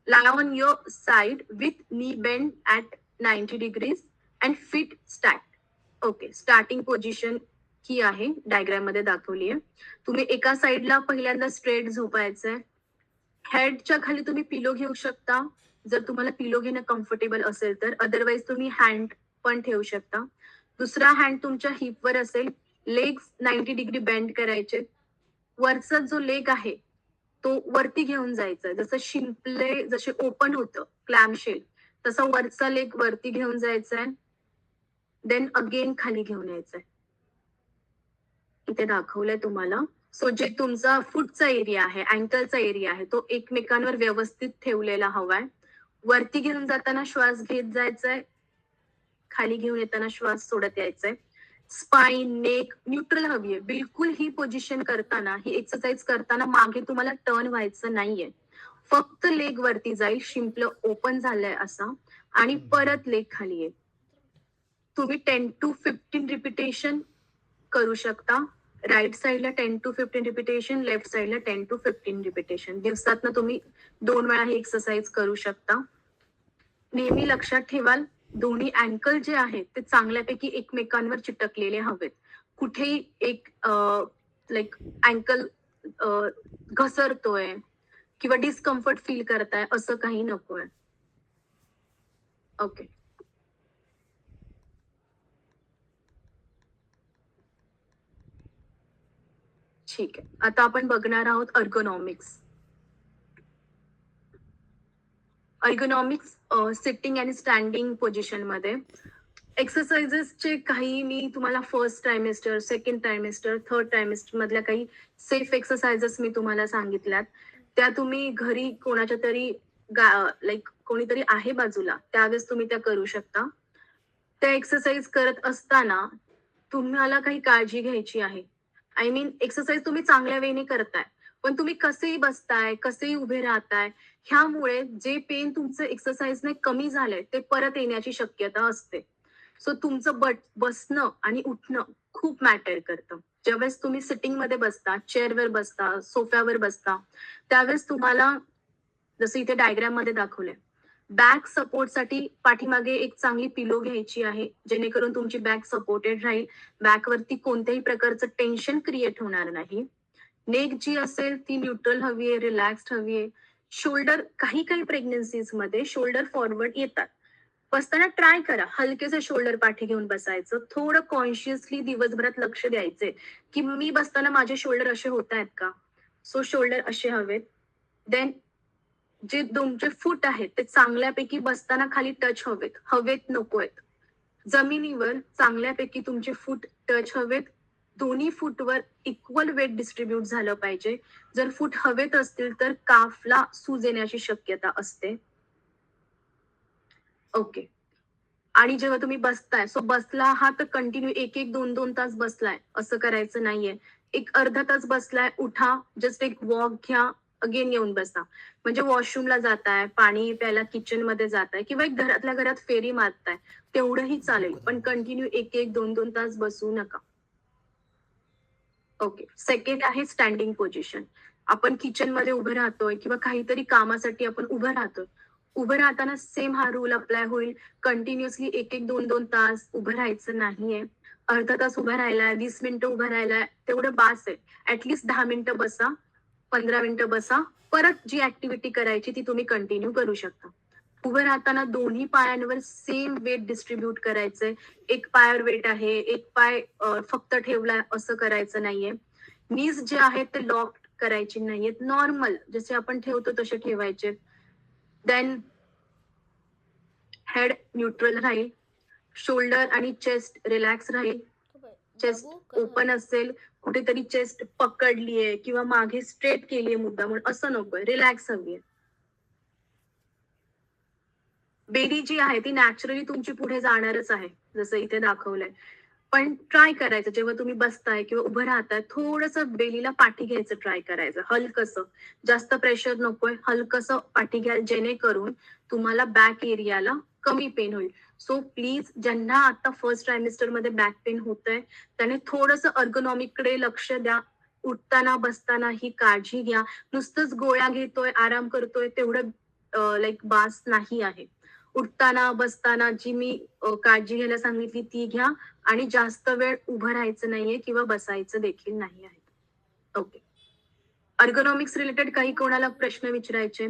S1: Lie on your side with knee bend at 90 degrees and feet stacked. Okay, starting position ही आहे, डायग्राम मध्ये दाखवली आहे. तुम्ही एका साइडला पहिल्यांदा स्ट्रेट झोपायचंय. हेडच्या खाली तुम्ही पिलो घेऊ शकता जर तुम्हाला पिलो घेणं कम्फर्टेबल असेल तर. अदरवाईज तुम्ही हँड पण ठेवू शकता. दुसरा हँड तुमच्या हिपवर असेल. लेग्स 90 डिग्री बेंड करायचे. वरचा जो लेग आहे तो वरती घेऊन जायचा. जसं शिंपले जसे ओपन होतं क्लॅमशेल, तसा वरचा लेग वरती घेऊन जायचा आहे. देन अगेन खाली घेऊन यायचंय. इथे दाखवलंय तुम्हाला. सो जे तुमचा फूटचा एरिया आहे, अँकलचा एरिया आहे, तो एकमेकांवर व्यवस्थित ठेवलेला हवाय. वरती घेऊन जाताना श्वास घेत जायचाय, खाली घेऊन येताना श्वास सोडत यायचाय. स्पाइन, नेक न्यूट्रल हवी आहे. बिलकुल ही पोझिशन करताना, ही एक्सरसाइज करताना मागे तुम्हाला टर्न व्हायचं नाहीये. फक्त लेग वरती जाईल, शिंपलं ओपन झालंय असा, आणि परत लेग खाली येईल. तुम्ही 10 to 15 रिपिटेशन करू शकता. राईट साईडला 10 to 15 रिपिटेशन, लेफ्ट साईडला 10 to 15 रिपिटेशन. दिवसातनं तुम्ही 2 वेळा ही एक्सरसाइज करू शकता. नेहमी लक्षात ठेवाल, दोन्ही अँकल जे आहेत ते चांगल्यापैकी एकमेकांवर चिटकलेले हवेत. कुठेही एक लाईक अँकल घसरतोय किंवा डिस्कम्फर्ट फील करताय असं काही नकोय. ओके. ठीक आहे. आता आपण बघणार आहोत अर्गोनॉमिक्स. अर्गोनॉमिक्स सिटिंग आणि स्टँडिंग पोझिशन मध्ये एक्सरसाइजेसचे काही मी तुम्हाला first trimester, second trimester, third trimester मधल्या काही सेफ एक्सरसाइजेस मी तुम्हाला सांगितल्यात. त्या तुम्ही घरी कोणाच्या तरी लाईक कोणीतरी आहे बाजूला त्यावेळेस तुम्ही त्या करू शकता. त्या एक्सरसाइज करत असताना तुम्हाला काही काळजी घ्यायची आहे. आय मीन एक्सरसाइज तुम्ही चांगल्या वेने करताय, पण तुम्ही कसेही बसताय, कसेही उभे राहताय, ह्यामुळे जे पेन तुमचं एक्सरसाइजने कमी झालंय ते परत येण्याची शक्यता असते. सो तुमचं बसणं आणि उठणं खूप मॅटर करतं. ज्यावेळेस तुम्ही सिटिंग मध्ये बसता, चेअरवर बसता, सोफ्यावर बसता, त्यावेळेस तुम्हाला जसं इथे डायग्राम मध्ये दाखवलंय, बॅक सपोर्टसाठी पाठीमागे एक चांगली पिलो घ्यायची आहे, जेणेकरून तुमची बॅक सपोर्टेड राहील. बॅकवरती कोणत्याही प्रकारचं टेन्शन क्रिएट होणार नाही. नेक जी असेल ती न्यूट्रल हवी आहे, रिलॅक्स्ड हवी आहे. शोल्डर काही काही प्रेग्नन्सीज मध्ये शोल्डर फॉरवर्ड येतात. बसताना ट्राय करा हलकेसे शोल्डर पाठी घेऊन बसायचं. थोडं कॉन्शियसली दिवसभरात लक्ष द्यायचे की मी बसताना माझे शोल्डर असे होत आहेत का. सो शोल्डर असे हवेत. देन जे तुमचे फूट आहेत ते चांगल्यापैकी बसताना खाली टच हवेत, हवेत नकोयत. जमिनीवर चांगल्यापैकी तुमचे फूट टच हवेत. दोन्ही फूटवर इक्वल वेट डिस्ट्रीब्यूट झालं पाहिजे. जर फूट हवेत असतील तर काफला सूज येण्याची शक्यता असते. ओके. आणि जेव्हा तुम्ही बसताय, सो बसला आहात तर कंटिन्यू 1-2 तास बसलाय असं करायचं नाहीये. एक अर्धा तास बसलाय, उठा, जस्ट एक वॉक घ्या, अगेन येऊन बसा. म्हणजे वॉशरूमला जाताय, पाणी प्यायला किचन मध्ये जाताय किंवा एक घरातल्या घरात फेरी मारताय, तेवढंही चालेल, पण कंटिन्यू 1-2 तास बसू नका. ओके. सेकंड आहे स्टँडिंग पोझिशन. आपण किचन मध्ये उभं राहतोय किंवा काहीतरी कामासाठी आपण उभं राहतोय. उभं राहताना सेम हा रूल अप्लाय होईल. कंटिन्युअसली 1-2 तास उभं राहायचं नाहीये. अर्धा तास उभं राहिलाय, 20 मिनिटं उभं राहिलाय, तेवढं बास आहे. ऍटलीस्ट 10 मिनिटं बसा, 15 मिनिटं बसा. परत जी ऍक्टिव्हिटी करायची ती तुम्ही कंटिन्यू करू शकता. उभं राहताना दोन्ही पायांवर सेम वेट डिस्ट्रीब्यूट करायचंय. एक पायावर वेट आहे, एक पाय फक्त ठेवलाय असं करायचं नाहीये. नीज जे आहेत ते लॉक करायचे नाहीयेत. नॉर्मल जसे आपण ठेवतो तसे ठेवायचे. देन हेड न्यूट्रल राहील. शोल्डर आणि चेस्ट रिलॅक्स राहील. चेस्ट ओपन असेल, कुठेतरी चेस्ट पकडलीये किंवा मागे स्ट्रेट केलीये मुद्दामून असं नकोय. रिलॅक्स हवीये. बेरी जी आहे ती नॅचरली तुमची पुढे जाणारच आहे, जसं इथे दाखवलंय. पण ट्राय करायचं जेव्हा तुम्ही बसताय किंवा उभं राहताय, थोडंसं बेलीला पाठी घ्यायचं ट्राय करायचं, हलकसं. जास्त प्रेशर नकोय, हलकसं पाठी घ्या, जेणेकरून तुम्हाला बॅक एरियाला कमी पेन होईल. सो प्लीज, ज्यांना आता फर्स्ट ट्रायमिस्टर मध्ये बॅक पेन होतंय त्याने थोडंसं अर्गोनॉमिक कडे लक्ष द्या. उठताना बसताना ही काळजी घ्या. नुसतंच गोळ्या घेतोय, आराम करतोय तेवढं लाईक बास नाही आहे. उठताना बसताना जी मी काळजी घ्यायला सांगितली ती घ्या, आणि जास्त वेळ उभं राहायचं नाहीये किंवा बसायचं देखील नाही आहे. ओके. अर्गोनॉमिक्स रिलेटेड काही कोणाला प्रश्न विचारायचे,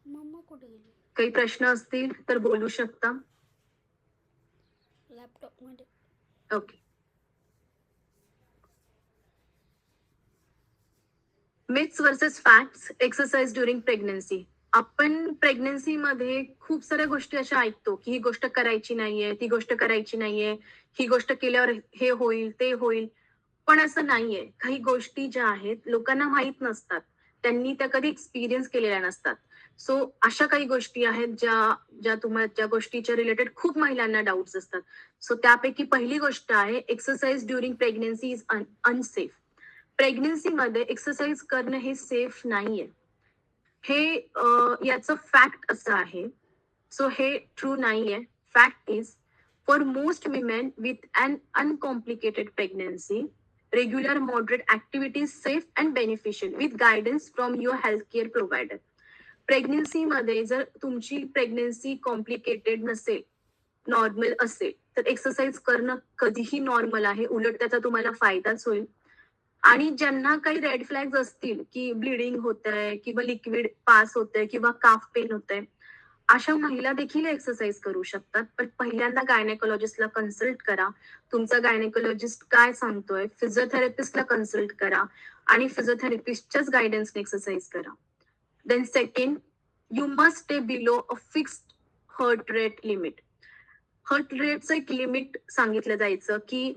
S3: मम्मा कुठे गेली?
S1: काही प्रश्न असतील तर बोलू शकता.
S3: लॅपटॉप मध्ये.
S1: Okay. Myths versus facts, exercise during pregnancy. आपण प्रेग्नन्सीमध्ये खूप साऱ्या गोष्टी अशा ऐकतो की ही गोष्ट करायची नाहीये, ती गोष्ट करायची नाहीये, ही गोष्ट केल्यावर हे होईल, ते होईल. पण असं नाहीये. काही गोष्टी ज्या आहेत लोकांना माहीत नसतात. त्यांनी त्या कधी एक्सपिरियन्स केलेल्या नसतात. सो अशा काही गोष्टी आहेत ज्या गोष्टीच्या रिलेटेड खूप महिलांना डाउट्स असतात. सो त्यापैकी पहिली गोष्ट आहे exercise during pregnancy is unsafe. प्रेग्नन्सीमध्ये एक्सरसाइज करणं हे सेफ नाहीये. हे याचं फॅक्ट असं आहे. सो हे ट्रू नाहीये. Fact is for most women with un uncomplicated pregnancy, regular moderate activity is safe and beneficial with guidance from your healthcare provider. Pregnancy मध्ये जर तुमची प्रेग्नन्सी कॉम्प्लिकेटेड नसेल, नॉर्मल असेल, तर एक्सरसाइज करणं कधीही नॉर्मल आहे. उलट त्याचा तुम्हाला फायदाच होईल. आणि ज्यांना काही रेड फ्लॅग्स असतील की ब्लिडिंग होत आहे किंवा लिक्विड पास होत आहे किंवा काफ पेन होत आहे, अशा महिला देखील एक्सरसाइज करू शकतात. पण पहिल्यांदा गायनेकोलॉजिस्टला कन्सल्ट करा. तुमचा गायनेकोलॉजिस्ट काय सांगतोय, फिजिओथेरपिस्टला कन्सल्ट करा आणि फिजिओथेरपिस्टच्याच गायडन्सने एक्सरसाइज करा. Then second, you must stay below a fixed heart rate limit. Heart रेटचं एक लिमिट सांगितलं जायचं की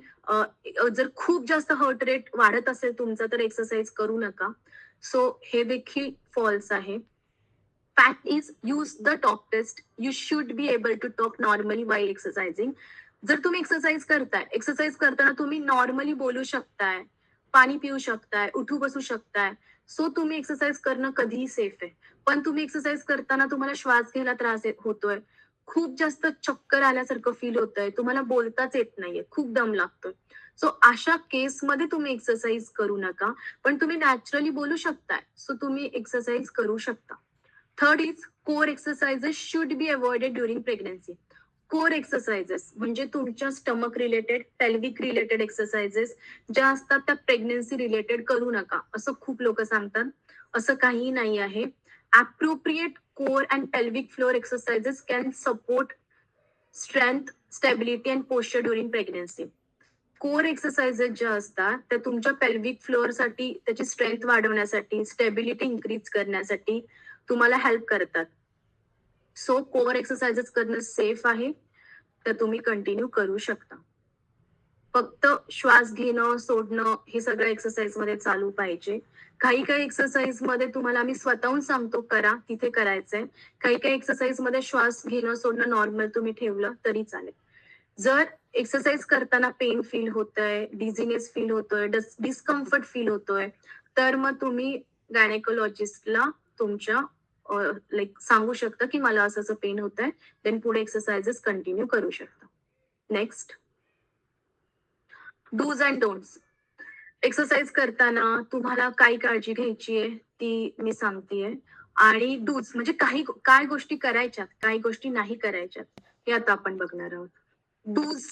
S1: जर खूप जास्त हर्ट रेट वाढत असेल तुमचा तर एक्सरसाइज करू नका. सो हे देखील फॉल्स आहे. Fact is, use the talk test. You should be able to talk normally while exercising. जर तुम्ही एक्सरसाइज करताना तुम्ही नॉर्मली बोलू शकताय, पाणी पिऊ शकताय, उठू बसू शकताय, सो तुम्ही एक्सरसाइज करणं कधीही सेफ आहे. पण तुम्ही एक्सरसाइज करताना तुम्हाला श्वास घ्यायला त्रास होतोय, खूप जास्त चक्कर आल्यासारखं फील होतंय, तुम्हाला बोलताच येत नाहीये, खूप दम लागतोय, सो अशा केसमध्ये तुम्ही एक्सरसाइज करू नका. पण तुम्ही नॅचरली बोलू शकताय, सो तुम्ही एक्सरसाइज करू शकता. Third is core exercises should be avoided during pregnancy. Core exercises म्हणजे तुमच्या stomach related, pelvic related exercises ज्या असतात त्या प्रेग्नन्सी रिलेटेड करू नका, असं खूप लोक सांगतात. असं काही नाही आहे. Appropriate core and pelvic floor exercises can support strength, stability and posture during pregnancy. Core exercises ज्या असतात त्या तुमच्या पेल्विक फ्लोअरसाठी, त्याची स्ट्रेंथ वाढवण्यासाठी, स्टेबिलिटी इन्क्रीज करण्यासाठी तुम्हाला हेल्प करतात. सो कोर एक्सरसाइजेस करणं सेफ आहे, तर तुम्ही कंटिन्यू करू शकता. फक्त श्वास घेणं, सोडणं हे सगळं एक्सरसाइज मध्ये चालू पाहिजे. काही काही एक्सरसाइज मध्ये तुम्हाला आम्ही स्वतःहून सांगतो करा, तिथे करायचंय. काही काही एक्सरसाइज मध्ये श्वास घेणं, सोडणं नॉर्मल तुम्ही ठेवलं तरी चालेल. जर एक्सरसाइज करताना पेन फील होतोय, डिझिनेस फील होतोय, डिस्कम्फर्ट फील होतोय, तर मग तुम्ही गायनेकोलॉजिस्टला तुमच्या सांगू शकता की मला असं पेन होत आहे. देन पुढे एक्सरसाइजेस कंटिन्यू करू शकता. Next, dos and don'ts. Exercise करताना तुम्हाला काय काळजी घ्यायची आहे ती मी सांगतेय. आणि डूज म्हणजे काय गोष्टी करायच्यात, काय गोष्टी नाही करायच्यात, हे आता आपण बघणार आहोत. Dos,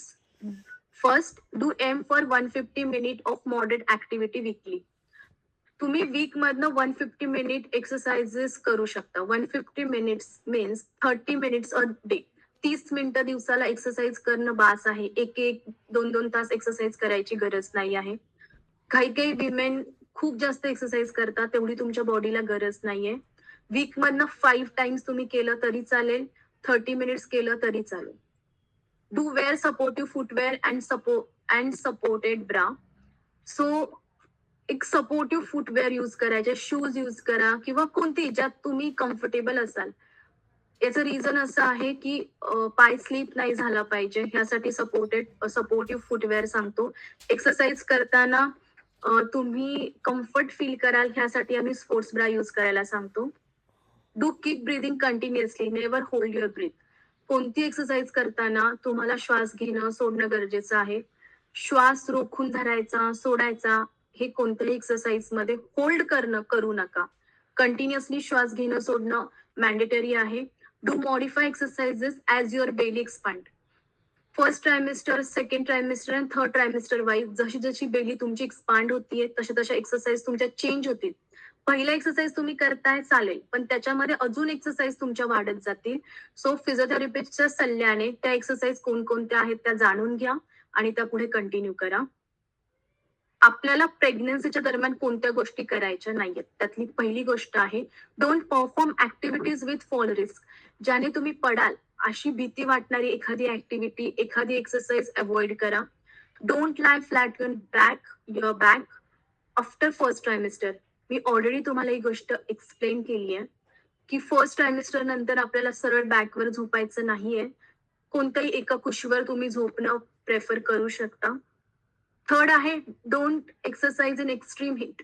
S1: first, do aim for 150 minute of moderate activity weekly. तुम्ही वीक मधनं 150 मिनिट एक्सरसाइजेस करू शकता. 150 minutes means 30 minutes a day. 30 मिनिटं दिवसाला एक्सरसाइज करणं बास आहे. एक 2-2 तास एक्सरसाइज करायची गरज नाही आहे. काही काही विमेन खूप जास्त एक्सरसाइज करतात, तेवढी तुमच्या बॉडीला गरज नाहीये. वीक मधनं 5 टाइम्स तुम्ही केलं तरी चालेल, 30 मिनिट्स केलं तरी चालेल. Do wear supportive footwear and supported bra. So एक सपोर्टिव्ह फुटवेअर यूज करायचे, शूज यूज करा किंवा कोणती ज्यात तुम्ही कम्फर्टेबल असाल. याचं रिझन असं आहे की पाय स्लिप नाही झाला पाहिजे, ह्यासाठी सपोर्टिव्ह फुटवेअर सांगतो. एक्सरसाइज करताना तुम्ही कम्फर्ट फील कराल ह्यासाठी आम्ही स्पोर्ट्स ब्रा यूज करायला सांगतो. Do keep breathing continuously, never hold your breath. कोणती एक्सरसाइज करताना तुम्हाला श्वास घेणं, सोडणं गरजेचं आहे. श्वास रोखून धरायचा, सोडायचा हे कोणत्याही एक्सरसाइज मध्ये होल्ड करू नका. कंटिन्युअसली श्वास घेणं, सोडणं मॅन्डेटरी आहे. Do modify exercises as your belly expand. First trimester, second trimester आणि थर्ड ट्रायमिस्टर वाईज जशी जशी बेली तुमची एक्सपांड होतीये तशा एक्सरसाइज तुमच्या चेंज होतील. पहिला एक्सरसाइज तुम्ही करताय चालेल, पण त्याच्यामध्ये अजून एक्सरसाइज तुमच्या वाढत जातील. सो फिजिओथेरपिस्टच्या सल्ल्याने त्या एक्सरसाइज कोणकोणत्या आहेत त्या जाणून घ्या आणि त्या पुढे कंटिन्यू करा. आपल्याला प्रेग्नन्सीच्या दरम्यान कोणत्या गोष्टी करायच्या नाहीयेत. त्यातली पहिली गोष्ट आहे, don't perform activities with fall risk. ज्याने तुम्ही पडाल अशी भीती वाटणारी एखादी ऍक्टिव्हिटी, एखादी एक्सरसाइज अवॉइड करा. Don't lie flat your back after first trimester. मी ऑलरेडी तुम्हाला ही गोष्ट एक्सप्लेन केली आहे की फर्स्ट ट्रायमिस्टर नंतर आपल्याला सरळ बॅकवर झोपायचं नाहीये. कोणत्याही एका कुशीवर तुम्ही झोपणं प्रेफर करू शकता. थर्ड आहे, don't exercise in extreme heat.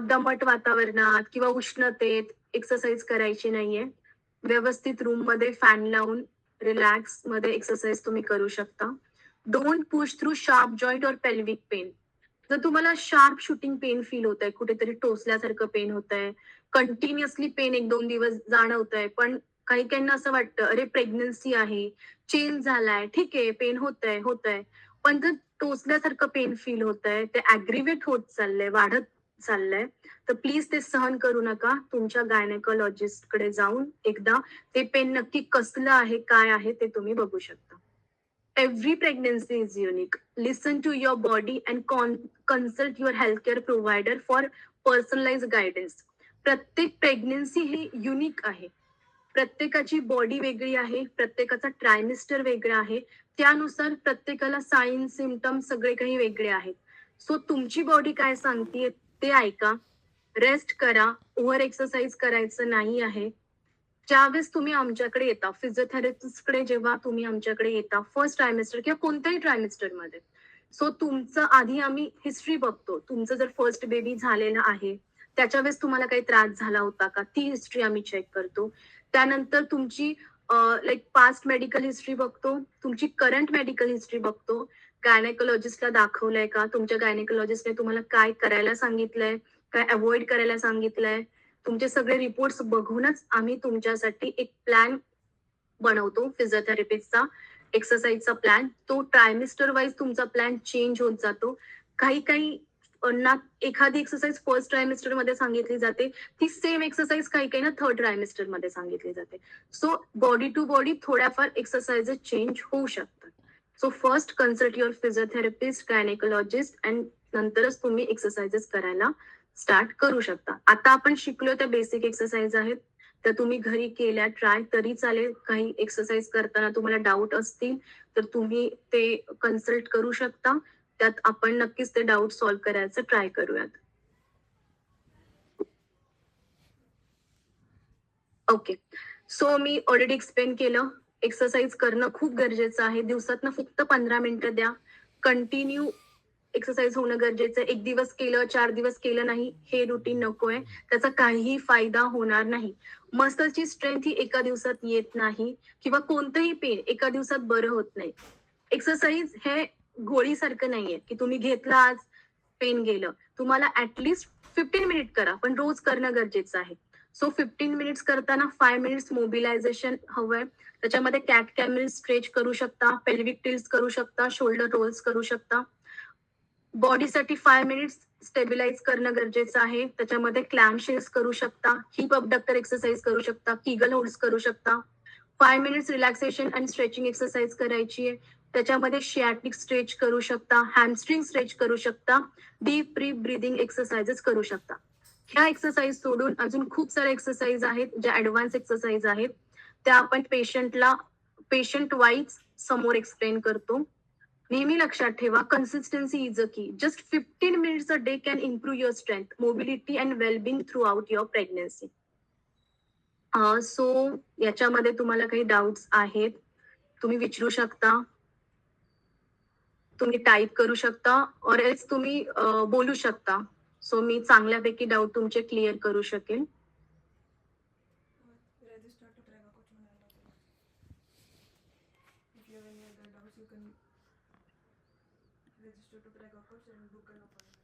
S1: दमट वातावरणात किंवा उष्णतेत एक्सरसाइज करायची नाहीये. व्यवस्थित रूम मध्ये फॅन लावून रिलॅक्स मध्ये एक्सरसाइज तुम्ही करू शकता. Don't push through sharp joint और पेल्विक पेन. जर तुम्हाला शार्प शूटिंग पेन फील होत आहे, कुठेतरी टोचल्यासारखं पेन होत आहे, कंटिन्युअसली पेन 1-2 दिवस जाणवत आहे, पण काही काहींना असं वाटतं अरे प्रेग्नन्सी आहे, चेंज झालाय, ठीक आहे पेन होत आहे, पण जर टोचल्यासारखं पेन फील होत आहे, ते अग्रिवेट होत चाललंय, वाढत चाललंय, तर प्लीज ते सहन करू नका. तुमच्या गायनेकोलॉजिस्ट कडे जाऊन एकदा ते पेन नक्की कसलं आहे, काय आहे ते तुम्ही बघू शकता. Every pregnancy is unique. Listen to your body and consult your healthcare provider for personalized guidance. प्रत्येक प्रेग्नन्सी ही युनिक आहे. प्रत्येकाची बॉडी वेगळी आहे, प्रत्येकाचा ट्रायमिस्टर वेगळा आहे. त्यानुसार प्रत्येकाला साईन सिम्पटम सगळे काही वेगळे आहेत. सो तुमची बॉडी काय सांगतेय ते ऐका. रेस्ट करा. ओव्हर एक्सरसाइज करायचं नाही आहे. ज्यावेळेस तुम्ही आमच्याकडे येता, फिजिओथेरपिस्टकडे जेव्हा तुम्ही आमच्याकडे येता फर्स्ट ट्रायमिस्टर किंवा कोणत्याही ट्रायमिस्टर मध्ये, सो तुमचं आधी आम्ही हिस्ट्री बघतो. तुमचं जर फर्स्ट बेबी झालेलं आहे त्याच्या वेळेस तुम्हाला काही त्रास झाला होता का, ती हिस्ट्री आम्ही चेक करतो. त्यानंतर तुमची लाईक पास्ट मेडिकल हिस्ट्री बघतो, तुमची करंट मेडिकल हिस्ट्री बघतो. गायनेकोलॉजिस्टला दाखवलंय का, तुमच्या गायनेकोलॉजिस्टने तुम्हाला काय करायला सांगितलंय, काय अवॉइड करायला सांगितलंय, तुमचे सगळे रिपोर्ट्स बघूनच आम्ही तुमच्यासाठी एक प्लॅन बनवतो फिजिओथेरपिस्टचा, एक्सरसाइजचा प्लॅन. तो ट्रायमिस्टर वाईज तुमचा प्लॅन चेंज होत जातो. काही ना एखादी एक्सरसाइज फर्स्ट ट्रायमिस्टर मध्ये सांगितली जाते, ती सेम एक्सरसाइज काही ना थर्ड ट्रायमिस्टर मध्ये सांगितली जाते. सो बॉडी टू बॉडी थोड्याफार एक्सरसाइजेस चेंज होऊ शकतात. So first consult your physiotherapist, gynaecologist and नंतरच तुम्ही एक्सरसाइजेस करायला स्टार्ट करू शकता. आता आपण शिकलो त्या बेसिक एक्सरसाइज आहेत, तर तुम्ही घरी केल्या ट्राय तरी चालेल. काही एक्सरसाइज करताना तुम्हाला डाऊट असतील तर तुम्ही ते कन्सल्ट करू शकता. त्यात आपण नक्कीच ते डाऊट सॉल्व्ह करायचं ट्राय करूयात. ओके, सो मी ऑलरेडी एक्सप्लेन केलं. एक्सरसाइज करणं खूप गरजेचं आहे. दिवसातनं फक्त 15 मिनिटं द्या. कंटिन्यू एक्सरसाइज होणं गरजेचं आहे. 1 दिवस केलं, 4 दिवस केलं नाही, हे रुटीन नकोय. त्याचा काहीही फायदा होणार नाही. मसलची स्ट्रेंथ ही एका दिवसात येत नाही किंवा कोणतंही पेन एका दिवसात बरं होत नाही. एक्सरसाइज हे गोळीसारखं नाहीये की तुम्ही घेतला आज पेन गेलं. तुम्हाला ऍटलिस्ट 15 मिनिट करा, पण रोज करणं गरजेचं आहे. सो 15 मिनिट्स करताना 5 मिनिट्स मोबिलायझेशन हवंय. त्याच्यामध्ये कॅट कॅमेल स्ट्रेच करू शकता, पेल्विक टिल्स करू शकता, शोल्डर रोल्स करू शकता. बॉडीसाठी 5 मिनिट्स स्टेबिलाइज करणं गरजेचं आहे. त्याच्यामध्ये क्लॅम शेल्स करू शकता, हिप अबडक्टर एक्सरसाइज करू शकता, किगल होल्ड्स करू शकता. 5 मिनिट्स रिलॅक्सेशन आणि स्ट्रेचिंग एक्सरसाइज करायची आहे. त्याच्यामध्ये शियाटिक स्ट्रेच करू शकता, हॅमस्ट्रिंग स्ट्रेच करू शकता, डीप ब्रीदिंग एक्सरसाइजेस करू शकता. ह्या एक्सरसाइज सोडून अजून खूप सारे एक्सरसाइज आहेत ज्या ऍडव्हान्स एक्सरसाइज आहेत. त्या आपण पेशंट वाईज समोर एक्सप्लेन करतो. नेहमी लक्षात ठेवा, कन्सिस्टन्सी इज अ की. Just 15 minutes a day can improve your strength, mobility and wellbeing through out your pregnancy. So याच्यामध्ये तुम्हाला काही डाऊट्स आहेत तुम्ही विचारू शकता, तुम्ही टाईप करू शकता, और एल्स तुम्ही बोलू शकता. सो मी चांगल्यापैकी डाऊट तुमचे क्लिअर करू शकेल.
S4: Register to Prega Coach Manala. If you have any other doubts, you can register to Prega Coach and book an appointment.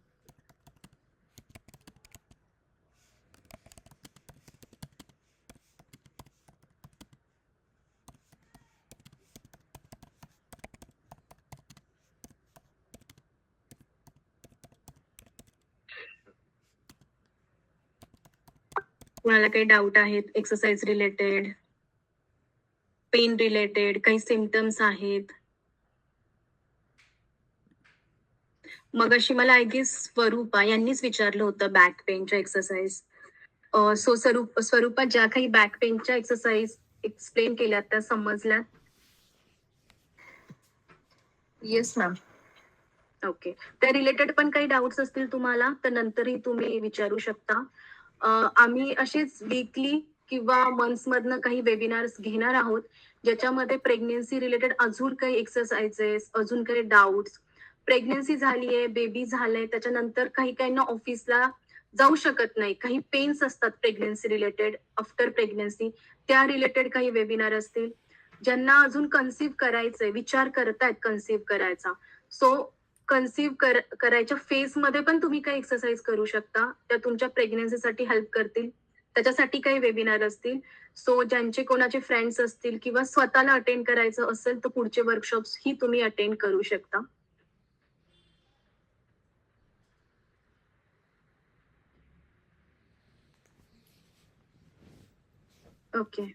S1: कोणाला काही डाऊट आहेत एक्सरसाइज रिलेटेड, पेन रिलेटेड, काही सिम्पटम्स आहेत? मगाशी मला आय गेस स्वरूपा यांनीच विचारलं होतं बॅक पेनच्या एक्सरसाइज. सो स्वरूपा ज्या काही बॅक पेनच्या एक्सरसाइज एक्सप्लेन केल्या त्या समजल्या?
S2: Yes ma'am.
S1: ओके. त्या रिलेटेड पण काही डाऊट्स असतील तुम्हाला तर नंतरही तुम्ही विचारू शकता. आम्ही असेच वीकली किंवा मंथ्स मधनं काही वेबिनार्स घेणार आहोत ज्याच्यामध्ये प्रेग्नेन्सी रिलेटेड अजून काही एक्सरसाइजेस, अजून काही डाऊट्स, प्रेग्नेन्सी झालीये, बेबी झालंय, त्याच्यानंतर काही काहींना ऑफिसला जाऊ शकत नाही, काही पेन्स असतात प्रेग्नेन्सी रिलेटेड आफ्टर प्रेग्नेन्सी, त्या रिलेटेड काही वेबिनार असतील. ज्यांना अजून कन्सीव्ह करायचंय, विचार करतायत कन्सीव्ह करायचा, सो कन्सीव्ह करायच्या फेज मध्ये पण तुम्ही काही एक्सरसाइज करू शकता, त्या तुमच्या प्रेग्नेन्सीसाठी हेल्प करतील. त्याच्यासाठी काही वेबिनार असतील. सो ज्यांचे कोणाचे फ्रेंड्स असतील किंवा स्वतःला अटेंड करायचं असेल तर पुढचे वर्कशॉप्स ही तुम्ही अटेंड करू शकता. ओके.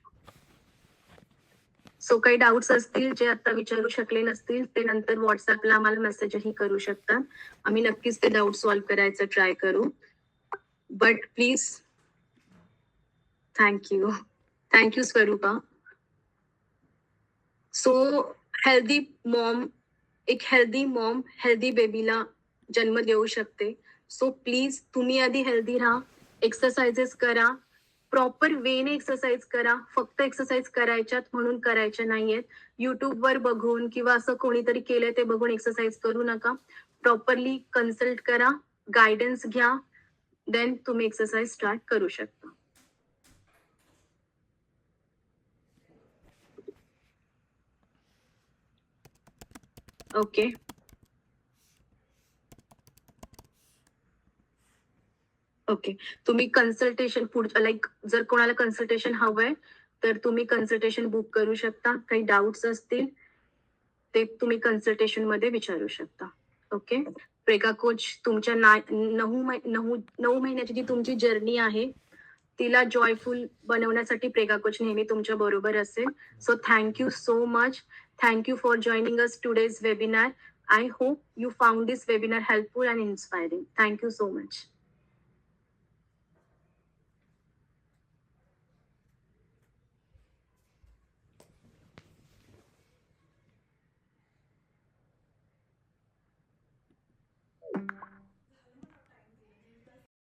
S1: सो काही डाऊट्स असतील जे आता विचारू शकले नसतील ते नंतर व्हॉट्सअपला आम्हाला मेसेजही करू शकता. आम्ही नक्कीच ते डाऊट सॉल्व्ह करायचं ट्राय करू. But please thank you Swarupa. So एक हेल्दी मॉम हेल्दी बेबीला जन्म देऊ शकते. सो प्लीज तुम्ही आधी हेल्दी राहा, एक्सरसाइजेस करा, प्रॉपर वेने एक्सरसाइज करा. फक्त एक्सरसाइज करायच्यात म्हणून करायच्या नाहीयेत. युट्यूबवर बघून किंवा असं कोणीतरी केलंय ते बघून एक्सरसाइज करू नका. प्रॉपरली कन्सल्ट करा, गायडन्स घ्या, देन तुम्ही एक्सरसाइज स्टार्ट करू शकता. ओके. ओके. तुम्ही कन्सल्टेशन लाईक जर कोणाला कन्सल्टेशन हवंय तर तुम्ही कन्सल्टेशन बुक करू शकता. काही डाऊट्स असतील ते तुम्ही कन्सल्टेशन मध्ये विचारू शकता. ओके. प्रेगा कोच तुमच्या 9 महिन्याची जी तुमची जर्नी आहे तिला जॉयफुल बनवण्यासाठी प्रेगा कोच नेहमी तुमच्या बरोबर असेल. So thank you so much. Thank you for joining us today's webinar. I hope you found this webinar helpful and inspiring. Thank you so much.